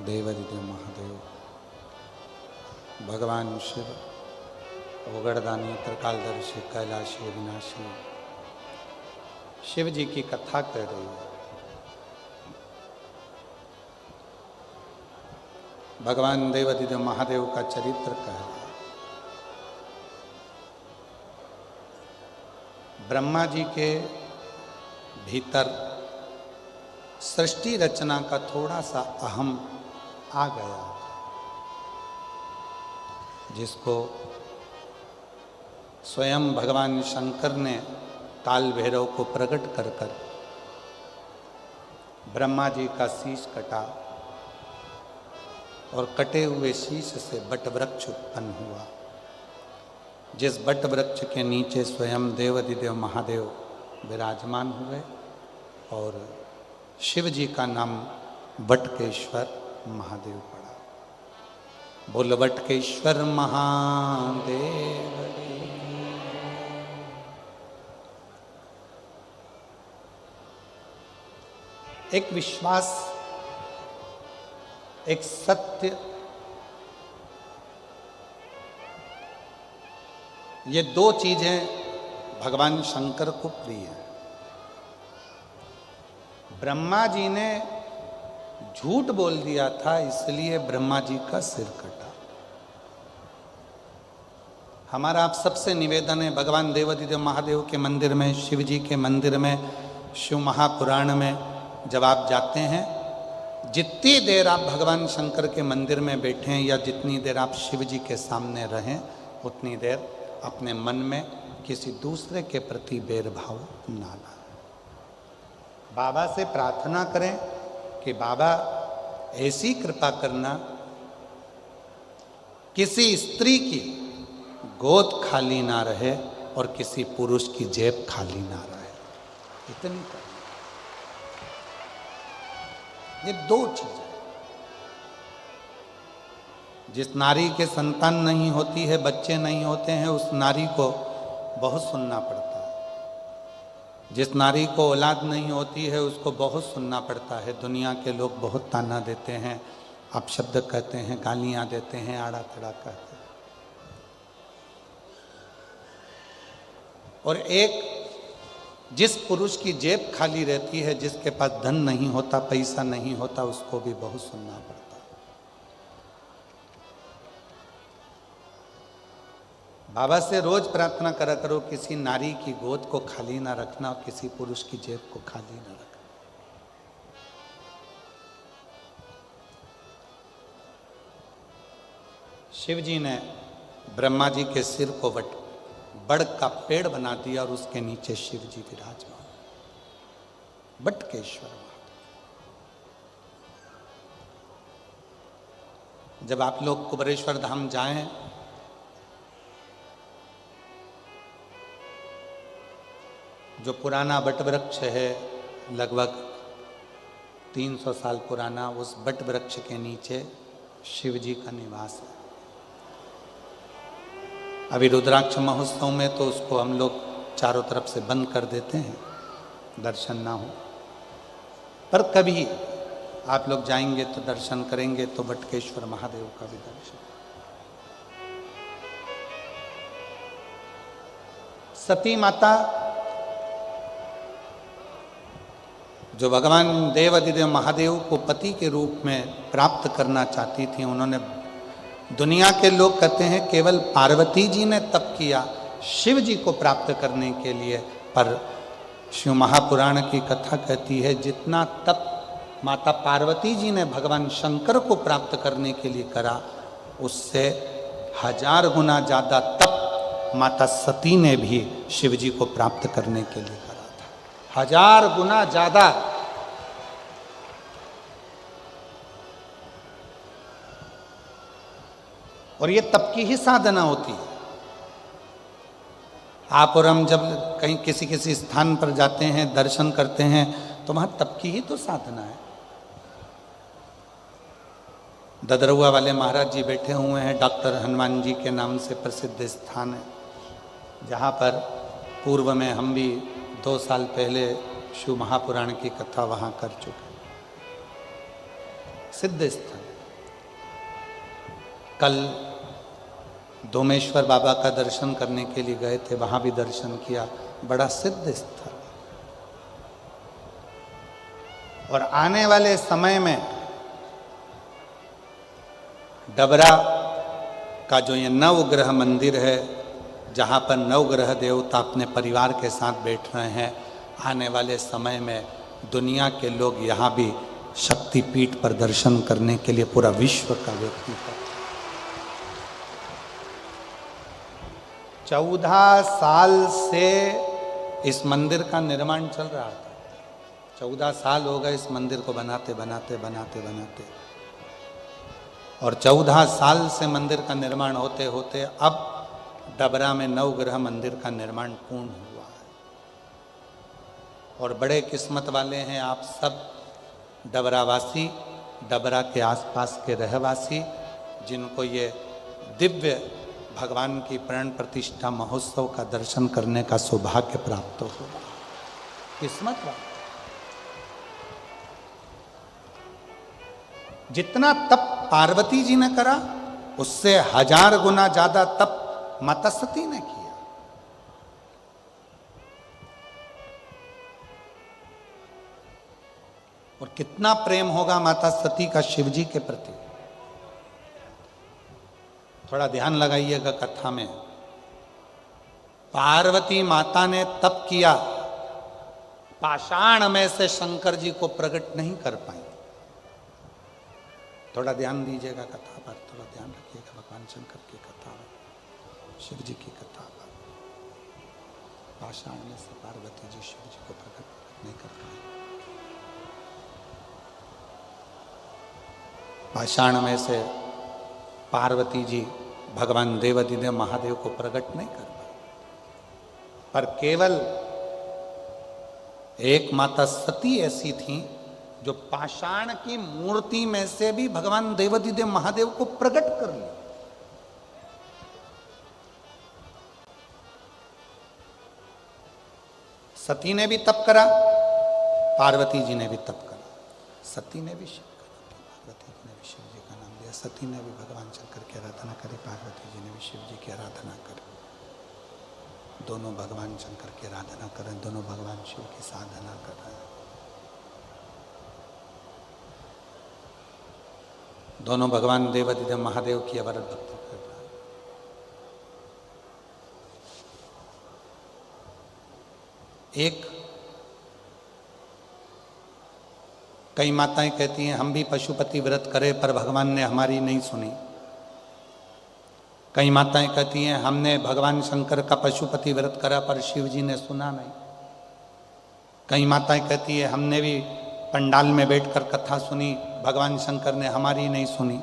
देवादिदेव महादेव, भगवान शिव, ओगड़दानी, त्रिकालदर्शी, कैलाशी, अविनाशी, शिव जी की कथा कर रही है। भगवान देवादिदेव महादेव का चरित्र कह रहा है। ब्रह्मा जी के भीतर सृष्टि रचना का थोड़ा सा अहम आ गया, जिसको स्वयं भगवान शंकर ने काल भैरव को प्रकट कर कर ब्रह्मा जी का शीश कटा और कटे हुए शीश से बट वृक्ष उत्पन्न हुआ, जिस बट वृक्ष के नीचे स्वयं देवादिदेव महादेव विराजमान हुए और शिव जी का नाम बटकेश्वर महादेव पड़ा। बोल बटकेश्वर महादेव। एक विश्वास, एक सत्य, ये दो चीजें भगवान शंकर को प्रिय है। ब्रह्मा जी ने झूठ बोल दिया था, इसलिए ब्रह्मा जी का सिर कटा। हमारा आप सबसे निवेदन है, भगवान देवादिदेव महादेव के मंदिर में, शिव जी के मंदिर में, शिव महापुराण में जब आप जाते हैं, जितनी देर आप भगवान शंकर के मंदिर में बैठें या जितनी देर आप शिव जी के सामने रहें, उतनी देर अपने मन में किसी दूसरे के प्रति भेदभाव ना लाएं। बाबा से प्रार्थना करें कि बाबा ऐसी कृपा करना, किसी स्त्री की गोद खाली ना रहे और किसी पुरुष की जेब खाली ना रहे। इतनी करना। ये दो चीजें। जिस नारी के संतान नहीं होती है, बच्चे नहीं होते हैं, उस नारी को बहुत सुनना पड़ता है। जिस नारी को औलाद नहीं होती है, उसको बहुत सुनना पड़ता है। दुनिया के लोग बहुत ताना देते हैं, अपशब्द कहते हैं, गालियां देते हैं, आड़ा तड़ा कहते हैं। और एक जिस पुरुष की जेब खाली रहती है, जिसके पास धन नहीं होता, पैसा नहीं होता, उसको भी बहुत सुनना पड़ता है। बाबा से रोज प्रार्थना करा करो, किसी नारी की गोद को खाली ना रखना और किसी पुरुष की जेब को खाली ना रखना। शिव जी ने ब्रह्मा जी के सिर को बड़ का पेड़ बना दिया और उसके नीचे शिव जी विराजमान, बटकेश्वर महादेव। जब आप लोग कुबरेश्वर धाम जाएं, जो पुराना बट वृक्ष है, लगभग 300 साल पुराना, उस बट वृक्ष के नीचे शिव जी का निवास है। अभी रुद्राक्ष महोत्सव में तो उसको हम लोग चारों तरफ से बंद कर देते हैं, दर्शन ना हो। पर कभी आप लोग जाएंगे तो दर्शन करेंगे तो बटकेश्वर महादेव का भी दर्शन। सती माता जो भगवान देवादिदेव महादेव को पति के रूप में प्राप्त करना चाहती थी, उन्होंने, दुनिया के लोग कहते हैं केवल पार्वती जी ने तप किया शिव जी को प्राप्त करने के लिए, पर शिव महापुराण की कथा कहती है जितना तप माता पार्वती जी ने भगवान शंकर को प्राप्त करने के लिए करा, उससे 1000 गुना ज़्यादा तप माता सती ने भी शिव जी को प्राप्त करने के लिए करा था। 1000 गुना ज़्यादा। और ये तप की ही साधना होती है। आप और हम जब कहीं किसी स्थान पर जाते हैं, दर्शन करते हैं, तो वहां तप की ही तो साधना है। ददरुआ वाले महाराज जी बैठे हुए हैं, डॉक्टर हनुमान जी के नाम से प्रसिद्ध स्थान है, जहाँ पर पूर्व में हम भी 2 साल पहले शिव महापुराण की कथा वहाँ कर चुके। सिद्ध स्थान। कल दोमेश्वर बाबा का दर्शन करने के लिए गए थे, वहां भी दर्शन किया, बड़ा सिद्ध स्थल। और आने वाले समय में डबरा का जो ये नवग्रह मंदिर है, जहाँ पर नवग्रह देवता अपने परिवार के साथ बैठ रहे हैं, आने वाले समय में दुनिया के लोग यहाँ भी शक्तिपीठ पर दर्शन करने के लिए पूरा विश्व का व्यक्ति है। 14 साल से इस मंदिर का निर्माण चल रहा था। 14 साल हो गए इस मंदिर को बनाते बनाते बनाते बनाते, और 14 साल से मंदिर का निर्माण होते होते अब डबरा में नवग्रह मंदिर का निर्माण पूर्ण हुआ है। और बड़े किस्मत वाले हैं आप सब डबरावासी, डबरा के आसपास के रहवासी, जिनको ये दिव्य भगवान की प्राण प्रतिष्ठा महोत्सव का दर्शन करने का सौभाग्य प्राप्त हो। किस्मत वाले। जितना तप पार्वती जी ने करा, उससे 1000 गुना ज्यादा तप माता सती ने किया। और कितना प्रेम होगा माता सती का शिव जी के प्रति। थोड़ा ध्यान लगाइएगा कथा में। पार्वती माता ने तप किया, पाषाण में से शंकर जी को प्रकट नहीं कर पाई। थोड़ा ध्यान दीजिएगा कथा पर, थोड़ा ध्यान रखिएगा भगवान शंकर की कथा पर, शिव जी की कथा पर। पाषाण में से पार्वती जी शिव जी को प्रकट नहीं कर पाए। पाषाण में से पार्वती जी भगवान देवाधिदेव महादेव को प्रकट नहीं कर पाए, पर केवल एक माता सती ऐसी थी जो पाषाण की मूर्ति में से भी भगवान देवाधिदेव महादेव को प्रकट कर लिया। सती ने भी तप करा, पार्वती जी ने भी तप करा। सती ने भी शिव का नाम लिया, पार्वती जी ने भी शिव जी का नाम लिया। सती ने भी भगवान शंकर की आराधना करी, पार्वती जी ने भी शिव जी की आराधना करी। दोनों भगवान शंकर की आराधना कर रहे हैं, दोनों भगवान शिव की साधना कर रहे हैं। दोनों भगवान देवाधिदेव महादेव की अवरत भक्ति कर रहा है। एक कई माताएं कहती हैं हम भी पशुपति व्रत करें पर भगवान ने हमारी नहीं सुनी। कई माताएं कहती हैं हमने भगवान शंकर का पशुपति व्रत करा पर शिव जी ने सुना नहीं। कई माताएं कहती है हमने भी पंडाल में बैठकर कथा सुनी, भगवान शंकर ने हमारी नहीं सुनी।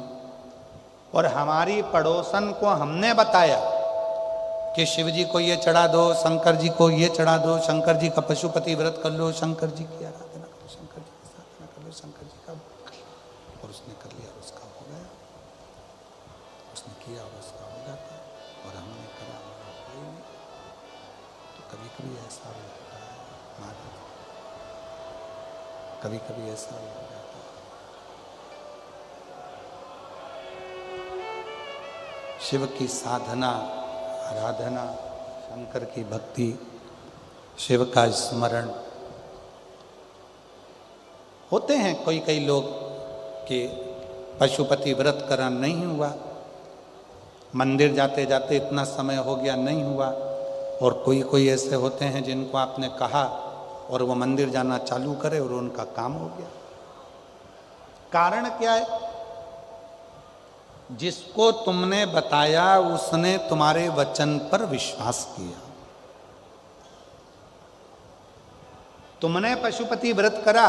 और हमारी पड़ोसन को हमने बताया कि शिव जी को ये चढ़ा दो, शंकर जी को ये चढ़ा दो, शंकर जी का पशुपति व्रत कर लो, शंकर जी की आराधना करो, शंकर जी की साधना कर लो, शंकर जी का। और उसने कर लिया, उसका हो गया। उसने किया और उसका हो जाता है, और हमने करा और होता ही नहीं। तो कभी कभी ऐसा होता है महाराज, कभी कभी ऐसा हो जाता है। शिव की साधना, आराधना, शंकर की भक्ति, शिव का स्मरण होते हैं। कई लोग कि पशुपति व्रत करा नहीं हुआ, मंदिर जाते जाते इतना समय हो गया नहीं हुआ। और कोई ऐसे होते हैं जिनको आपने कहा और वो मंदिर जाना चालू करे और उनका काम हो गया। कारण क्या है? जिसको तुमने बताया उसने तुम्हारे वचन पर विश्वास किया। तुमने पशुपति व्रत करा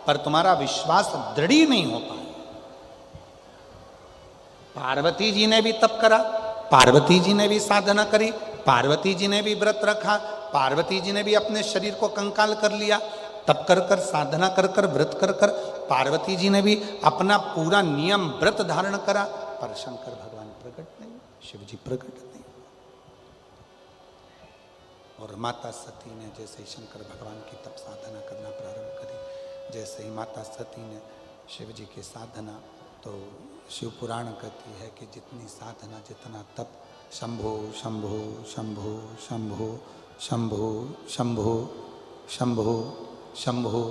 पर तुम्हारा विश्वास दृढ़ नहीं हो पाया। पार्वती जी ने भी तप करा, पार्वती जी ने भी साधना करी, पार्वती जी ने भी व्रत रखा, पार्वती जी ने भी अपने शरीर को कंकाल कर लिया, तप कर कर, साधना कर कर, व्रत कर कर पार्वती जी ने भी अपना पूरा नियम व्रत धारण करा, पर शंकर भगवान प्रकट नहीं, शिव जी प्रकट नहीं। और माता सती ने जैसे ही शंकर भगवान की तप साधना करना प्रारंभ करी, जैसे ही माता सती ने शिव जी की साधना, तो शिव पुराण कहती है कि जितनी साधना जितना तप, शंभो शंभो शंभो शंभो शंभो शंभो शंभो शंभो,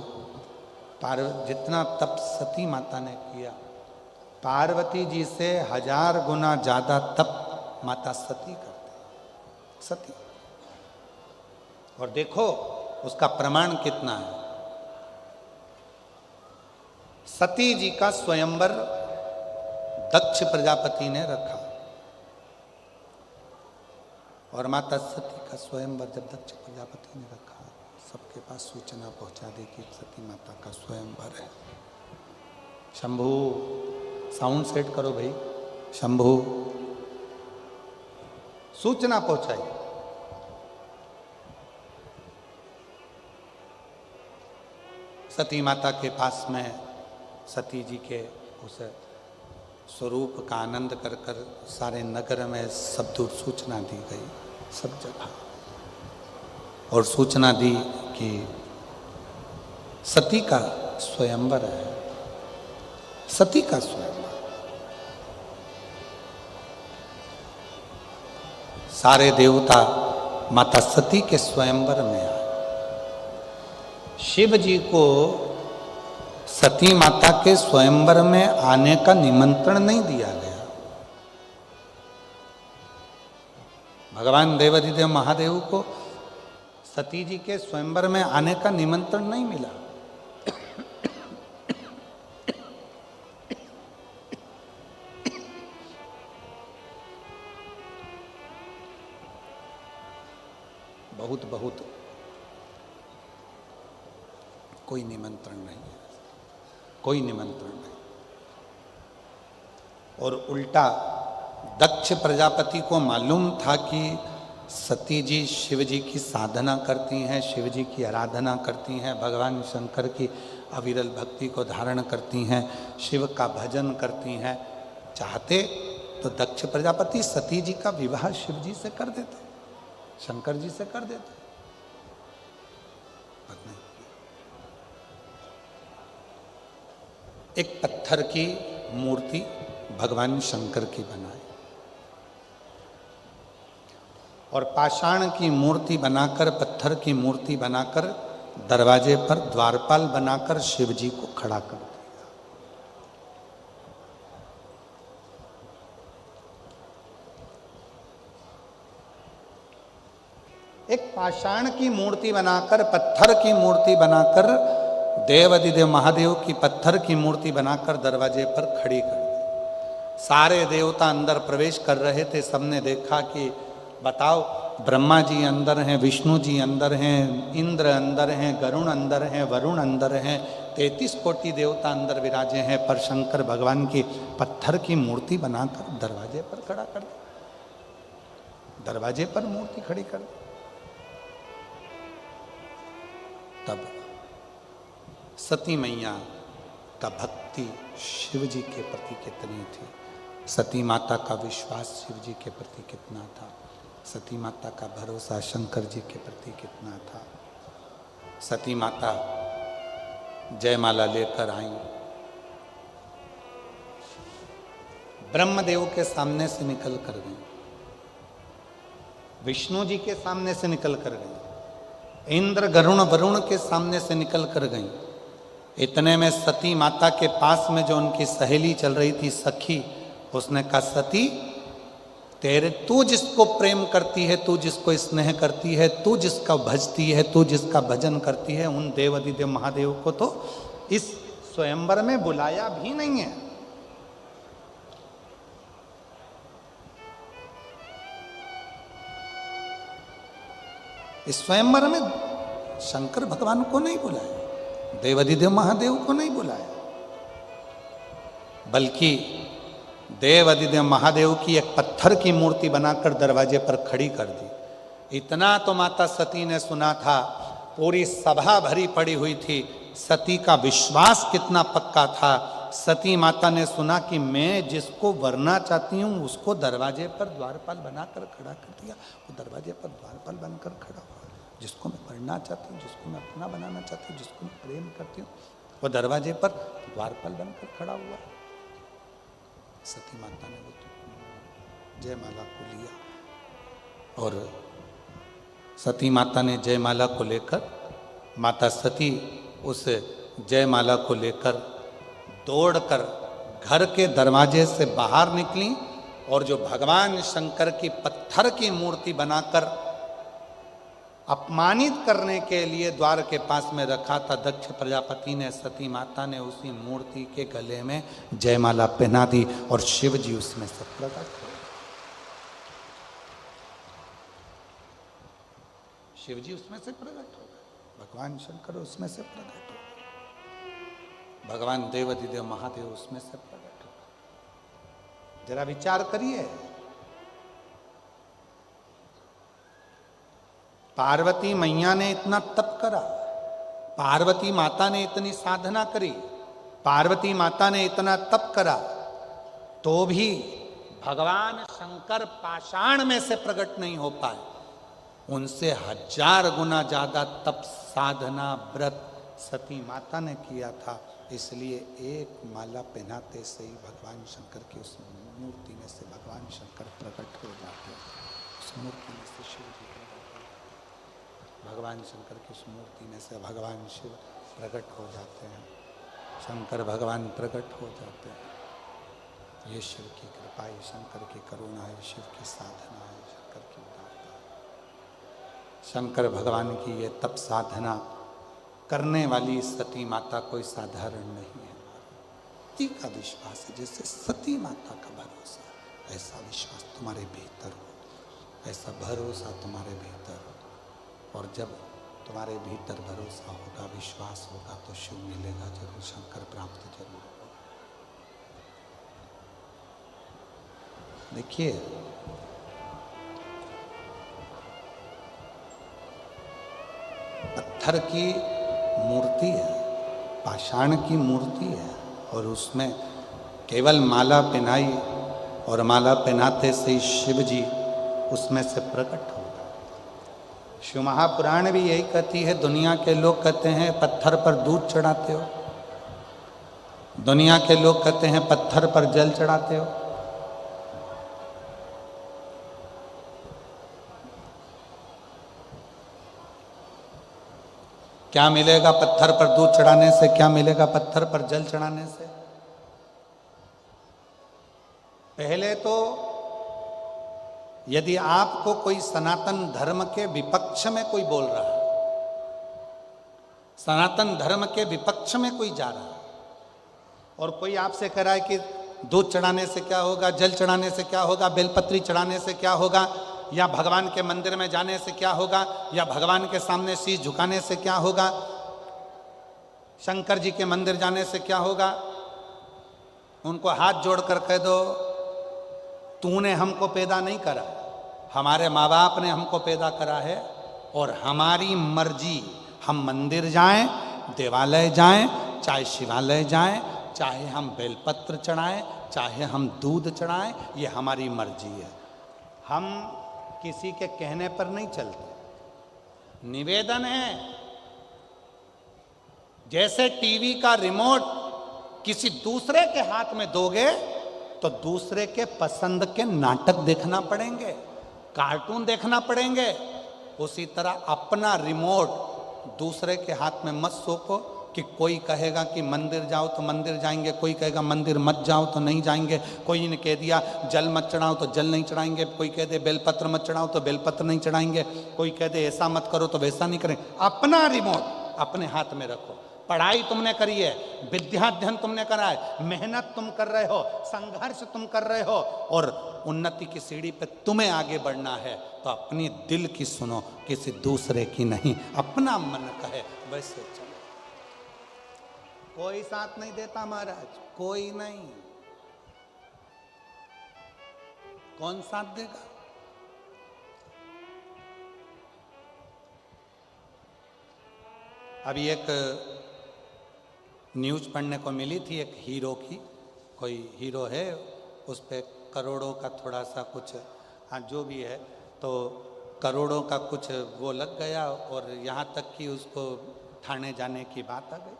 जितना तप सती माता ने किया, पार्वती जी से 1000 गुना ज्यादा तप माता सती करते, सती। और देखो उसका प्रमाण कितना है। सती जी का स्वयंवर दक्ष प्रजापति ने रखा, और माता सती का स्वयंवर जब दक्ष प्रजापति ने रखा, सबके पास सूचना पहुंचा दी कि सती माता का स्वयंवर है। शंभू, साउंड सेट करो भाई, शंभू, सूचना पहुंचाई। सती माता के पास में सती जी के उस स्वरूप का आनंद कर कर सारे नगर में सब दूर सूचना दी गई, सब जगह, और सूचना दी कि सती का स्वयंवर है, सती का स्वयंवर। सारे देवता माता सती के स्वयंवर में आए। शिव जी को सती माता के स्वयंवर में आने का निमंत्रण नहीं दिया गया। भगवान देवाधिदेव महादेव को सती जी के स्वयंवर में आने का निमंत्रण नहीं मिला। बहुत बहुत कोई निमंत्रण नहीं है, कोई निमंत्रण नहीं। और उल्टा दक्ष प्रजापति को मालूम था कि सती जी शिव जी की साधना करती हैं, शिव जी की आराधना करती हैं, भगवान शंकर की अविरल भक्ति को धारण करती हैं, शिव का भजन करती हैं। चाहते तो दक्ष प्रजापति सती जी का विवाह शिव जी से कर देते, शंकर जी से कर देते, पर नहीं। एक पत्थर की मूर्ति भगवान शंकर की बनाई, और पाषाण की मूर्ति बनाकर, पत्थर की मूर्ति बनाकर दरवाजे पर द्वारपाल बनाकर शिव जी को खड़ा कर दिया। एक पाषाण की मूर्ति बनाकर, पत्थर की मूर्ति बनाकर, देवाधिदेव महादेव की पत्थर की मूर्ति बनाकर दरवाजे पर खड़ी कर दी। सारे देवता अंदर प्रवेश कर रहे थे, सबने देखा कि बताओ, ब्रह्मा जी अंदर हैं, विष्णु जी अंदर हैं, इंद्र अंदर हैं, गरुण अंदर हैं, वरुण अंदर हैं, 33 कोटि देवता अंदर विराजे हैं, पर शंकर भगवान की पत्थर की मूर्ति बनाकर दरवाजे पर खड़ा कर दी, दरवाजे पर मूर्ति खड़ी कर दी। तब सती मैया का भक्ति शिव जी के प्रति कितनी थी, सती माता का विश्वास शिव जी के प्रति कितना था, सती माता का भरोसा शंकर जी के प्रति कितना था। सती माता जयमाला लेकर आई, ब्रह्मदेव के सामने से निकल कर गई, विष्णु जी के सामने से निकल कर गई, इंद्र गरुण वरुण के सामने से निकल कर गई। इतने में सती माता के पास में जो उनकी सहेली चल रही थी, सखी, उसने कहा, सती, तू जिसको प्रेम करती है, तू जिसको स्नेह करती है, तू जिसका भजती है, तू जिसका भजन करती है, उन देवाधिदेव महादेव को तो इस स्वयंवर में बुलाया भी नहीं है। इस स्वयंवर में शंकर भगवान को नहीं बुलाया, देवाधिदेव महादेव को नहीं बुलाया, बल्कि देवाधिदेव महादेव की एक पत्थर की मूर्ति बनाकर दरवाजे पर खड़ी कर दी। इतना तो माता सती ने सुना था, पूरी सभा भरी पड़ी हुई थी, सती का विश्वास कितना पक्का था। सती माता ने सुना कि मैं जिसको वरना चाहती हूँ उसको दरवाजे पर द्वारपाल बनाकर खड़ा कर दिया, वो दरवाजे पर द्वारपाल बनकर खड़ा हुआ। जिसको मैं वरना चाहती हूँ, जिसको मैं अपना बनाना चाहती हूँ, जिसको मैं प्रेम करती हूँ, वो दरवाजे पर द्वारपाल बनकर खड़ा हुआ। सती माता ने वो जयमाला को लिया और सती माता ने जयमाला को लेकर, माता सती उस जयमाला को लेकर दौड़कर घर के दरवाजे से बाहर निकली और जो भगवान शंकर की पत्थर की मूर्ति बनाकर अपमानित करने के लिए द्वार के पास में रखा था, दक्ष प्रजापति ने, सती माता ने उसी मूर्ति के गले में जयमाला पहना दी और शिव जी उसमें से प्रकट हो गए। शिव जी उसमें से प्रकट हो गए, भगवान शंकर उसमें से प्रकट हो गए, भगवान देवाधिदेव महादेव उसमें से प्रकट हो गए। जरा विचार करिए, पार्वती मैया ने इतना तप करा, पार्वती माता ने इतनी साधना करी, पार्वती माता ने इतना तप करा, तो भी भगवान शंकर पाषाण में से प्रकट नहीं हो पाए। उनसे 1000 गुना ज्यादा तप, साधना, व्रत सती माता ने किया था। इसलिए एक माला पहनाते से ही भगवान शंकर की उस मूर्ति में से भगवान शंकर प्रकट हो जाते हैं। उस मूर्ति में से शिव जी प्रकट हो, भगवान शंकर की उस मूर्ति में से भगवान शिव प्रकट हो जाते हैं, शंकर भगवान प्रकट हो जाते हैं। ये शिव की कृपा है, शंकर की करुणा है, शिव की साधना है, शंकर की उदारता है। शंकर भगवान की ये तप साधना करने वाली सती माता कोई साधारण नहीं है। सती का विश्वास है, जैसे सती माता का भरोसा, ऐसा विश्वास तुम्हारे भीतर हो, ऐसा भरोसा तुम्हारे भीतर हो। और जब तुम्हारे भीतर भरोसा होगा, विश्वास होगा, तो शिव मिलेगा जरूर, शंकर प्राप्त जरूर होगा। देखिए, पत्थर की मूर्ति है, पाषाण की मूर्ति है, और उसमें केवल माला पहनाई और माला पहनाते से ही शिव जी उसमें से प्रकट हो गए। शिव महापुराण भी यही कहती है। दुनिया के लोग कहते हैं पत्थर पर दूध चढ़ाते हो, दुनिया के लोग कहते हैं पत्थर पर जल चढ़ाते हो। क्या मिलेगा पत्थर पर दूध चढ़ाने से, क्या मिलेगा पत्थर पर जल चढ़ाने से? पहले तो यदि आपको कोई सनातन धर्म के विपक्ष में कोई बोल रहा है, सनातन धर्म के विपक्ष में कोई जा रहा है और कोई आपसे कह रहा है कि दूध चढ़ाने से क्या होगा, जल चढ़ाने से क्या होगा, बेलपत्री चढ़ाने से क्या होगा, या भगवान के मंदिर में जाने से क्या होगा, या भगवान के सामने शीश झुकाने से क्या होगा, शंकर जी के मंदिर जाने से क्या होगा, उनको हाथ जोड़कर कह दो तूने हमको पैदा नहीं करा, हमारे माँ बाप ने हमको पैदा करा है और हमारी मर्जी, हम मंदिर जाएं, देवालय जाएं, चाहे शिवालय जाएं, चाहे हम बेलपत्र चढ़ाएं, चाहे हम दूध चढ़ाएं, ये हमारी मर्जी है। हम किसी के कहने पर नहीं चलते। निवेदन है, जैसे टीवी का रिमोट किसी दूसरे के हाथ में दोगे तो दूसरे के पसंद के नाटक देखना पड़ेंगे, कार्टून देखना पड़ेंगे, उसी तरह अपना रिमोट दूसरे के हाथ में मत सौंपो कि कोई कहेगा कि मंदिर जाओ तो मंदिर जाएंगे, कोई कहेगा मंदिर मत जाओ तो नहीं जाएंगे, कोई ने कह दिया जल मत चढ़ाओ तो जल नहीं चढ़ाएंगे, कोई कह दे बेलपत्र मत चढ़ाओ तो बेलपत्र नहीं चढ़ाएंगे, कोई कह दे ऐसा मत करो तो वैसा नहीं करें। अपना रिमोट अपने हाथ में रखो। पढ़ाई तुमने करी है, विद्याध्ययन तुमने करा है, मेहनत तुम कर रहे हो, संघर्ष तुम कर रहे हो और उन्नति की सीढ़ी पे तुम्हें आगे बढ़ना है, तो अपनी दिल की सुनो, किसी दूसरे की नहीं। अपना मन कहे वैसे चलो। कोई साथ नहीं देता महाराज, कोई नहीं। कौन साथ देगा? अभी एक न्यूज पढ़ने को मिली थी एक हीरो की, कोई हीरो है, उस पर करोड़ों का थोड़ा सा कुछ, हाँ जो भी है, तो करोड़ों का कुछ वो लग गया और यहाँ तक कि उसको थाने जाने की बात आ गई।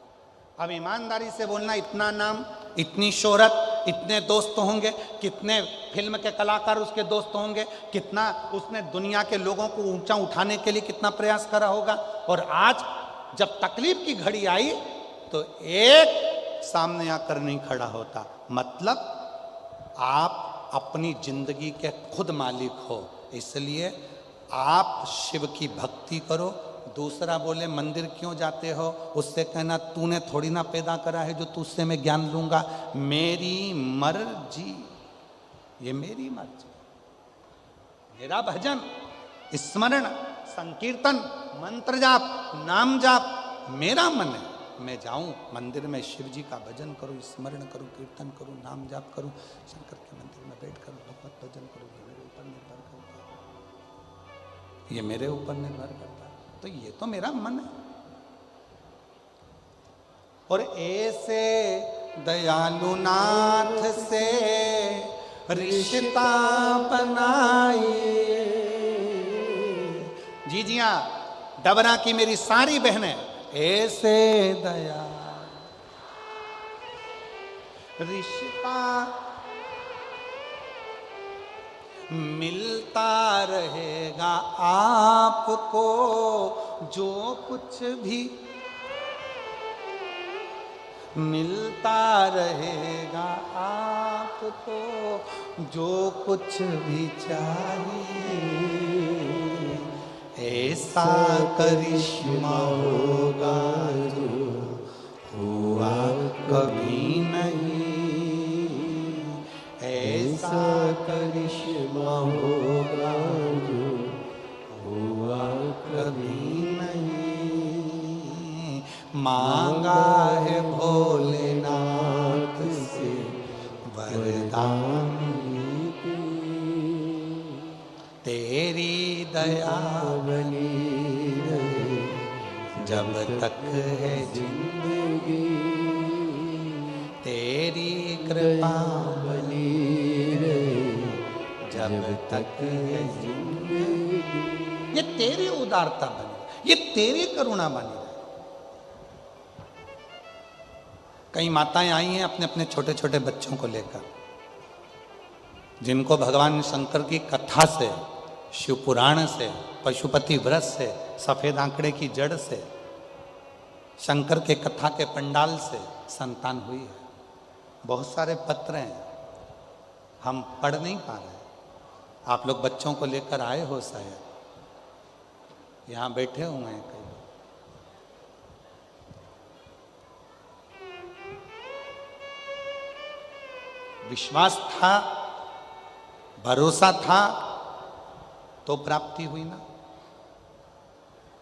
अब ईमानदारी से बोलना, इतना नाम, इतनी शोहरत, इतने दोस्त होंगे, कितने फिल्म के कलाकार उसके दोस्त होंगे, कितना उसने दुनिया के लोगों को ऊंचा उठाने के लिए कितना प्रयास करा होगा। और आज जब तकलीफ की घड़ी आई तो एक सामने आकर नहीं खड़ा होता। मतलब आप अपनी जिंदगी के खुद मालिक हो, इसलिए आप शिव की भक्ति करो। दूसरा बोले मंदिर क्यों जाते हो, उससे कहना तूने थोड़ी ना पैदा करा है जो तुझसे मैं ज्ञान लूंगा। मेरी मर्जी, ये मेरी मर्जी, मेरा भजन, स्मरण, संकीर्तन, मंत्र जाप, नाम जाप मेरा मन है। मैं जाऊं मंदिर में शिव जी का भजन करूं, स्मरण करूं, कीर्तन करूं, नाम जाप करूं, शंकर के मंदिर में बैठ कर भगवत भजन करूं, ये मेरे ऊपर निर्भर करता है, ये मेरे ऊपर निर्भर करता है। तो ये तो मेरा मन है। और ऐसे दयालु नाथ से रिश्ता बनाए। जी जी हाँ, डबरा की मेरी सारी बहनें ऐसे दया रिश्ता मिलता रहेगा आपको, जो कुछ भी मिलता रहेगा आपको, जो कुछ भी चाहिए। ऐसा करिश्मा होगा जो हुआ कभी नहीं, ऐसा करिश्मा होगा जो हुआ कभी नहीं। मांगा है भोलेनाथ से वरदान, तेरी दया बनी रहे जब तक है जिंदगी, तेरी कृपा बनी रहे जब तक है जिंदगी। ये तेरी उदारता बनी, ये तेरी करुणा बनी रहे। कई माताएं आई हैं अपने अपने छोटे छोटे बच्चों को लेकर, जिनको भगवान शंकर की कथा से, शिव पुराण से, पशुपति व्रत से, सफेद आंकड़े की जड़ से, शंकर के कथा के पंडाल से संतान हुई है। बहुत सारे पत्र हैं, हम पढ़ नहीं पा रहे। आप लोग बच्चों को लेकर आए हो, शायद यहाँ बैठे हुए हैं कई लोग। विश्वास था, भरोसा था तो प्राप्ति हुई ना।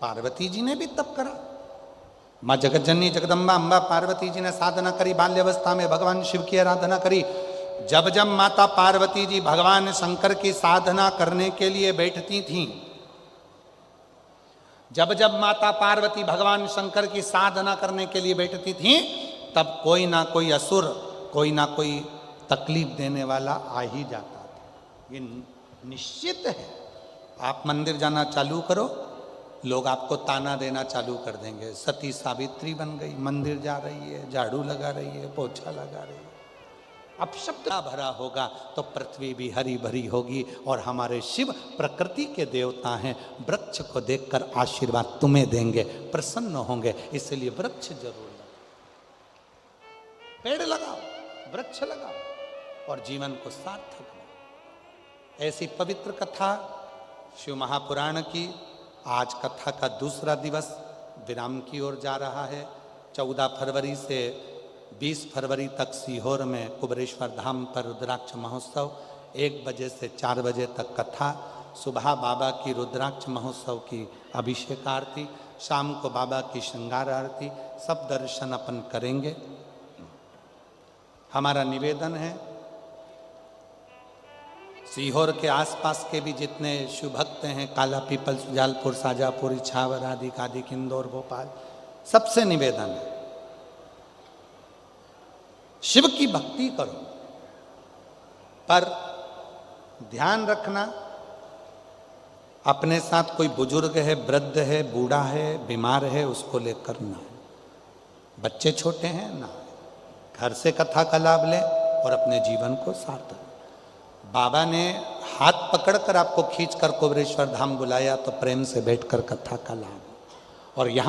पार्वती जी ने भी तप करा। माँ जगतजननी जगदम्बा अम्बा पार्वती जी ने साधना करी, बाल्यावस्था में भगवान शिव की आराधना करी। जब जब माता पार्वती जी भगवान शंकर की साधना करने के लिए बैठती थीं, जब जब माता पार्वती भगवान शंकर की साधना करने के लिए बैठती थीं, तब कोई ना कोई असुर, कोई ना कोई तकलीफ देने वाला आ ही जाता था। ये निश्चित है। आप मंदिर जाना चालू करो, लोग आपको ताना देना चालू कर देंगे। सती सावित्री बन गई, मंदिर जा रही है, झाड़ू लगा रही है, पोछा लगा रही है। अब शब्द भरा होगा तो पृथ्वी भी हरी भरी होगी। और हमारे शिव प्रकृति के देवता हैं, वृक्ष को देखकर आशीर्वाद तुम्हें देंगे, प्रसन्न होंगे। इसलिए वृक्ष जरूर लगाओ, पेड़ लगाओ, वृक्ष लगाओ और जीवन को सार्थक बनाओ। ऐसी पवित्र कथा शिव महापुराण की आज कथा का दूसरा दिवस विराम की ओर जा रहा है। 14 फरवरी से 20 फरवरी तक सीहोर में कुबरेश्वर धाम पर रुद्राक्ष महोत्सव, 1 बजे से 4 बजे तक कथा। सुबह बाबा की रुद्राक्ष महोत्सव की अभिषेक आरती, शाम को बाबा की श्रृंगार आरती, सब दर्शन अपन करेंगे। हमारा निवेदन है, सीहोर के आसपास के भी जितने शिव भक्त हैं, काला पीपल, सुजालपुर, साजापुर, इछावर आदि कादिक, इंदौर, भोपाल, सबसे निवेदन है शिव की भक्ति करो, पर ध्यान रखना अपने साथ कोई बुजुर्ग है, वृद्ध है, बूढ़ा है, बीमार है, उसको लेकर ना, बच्चे छोटे हैं ना, घर से कथा का लाभ लें और अपने जीवन को सार्थक। बाबा ने हाथ पकड़कर आपको खींचकर कुबेरेश्वर धाम बुलाया तो प्रेम से बैठकर कथा का लाभ। और यहाँ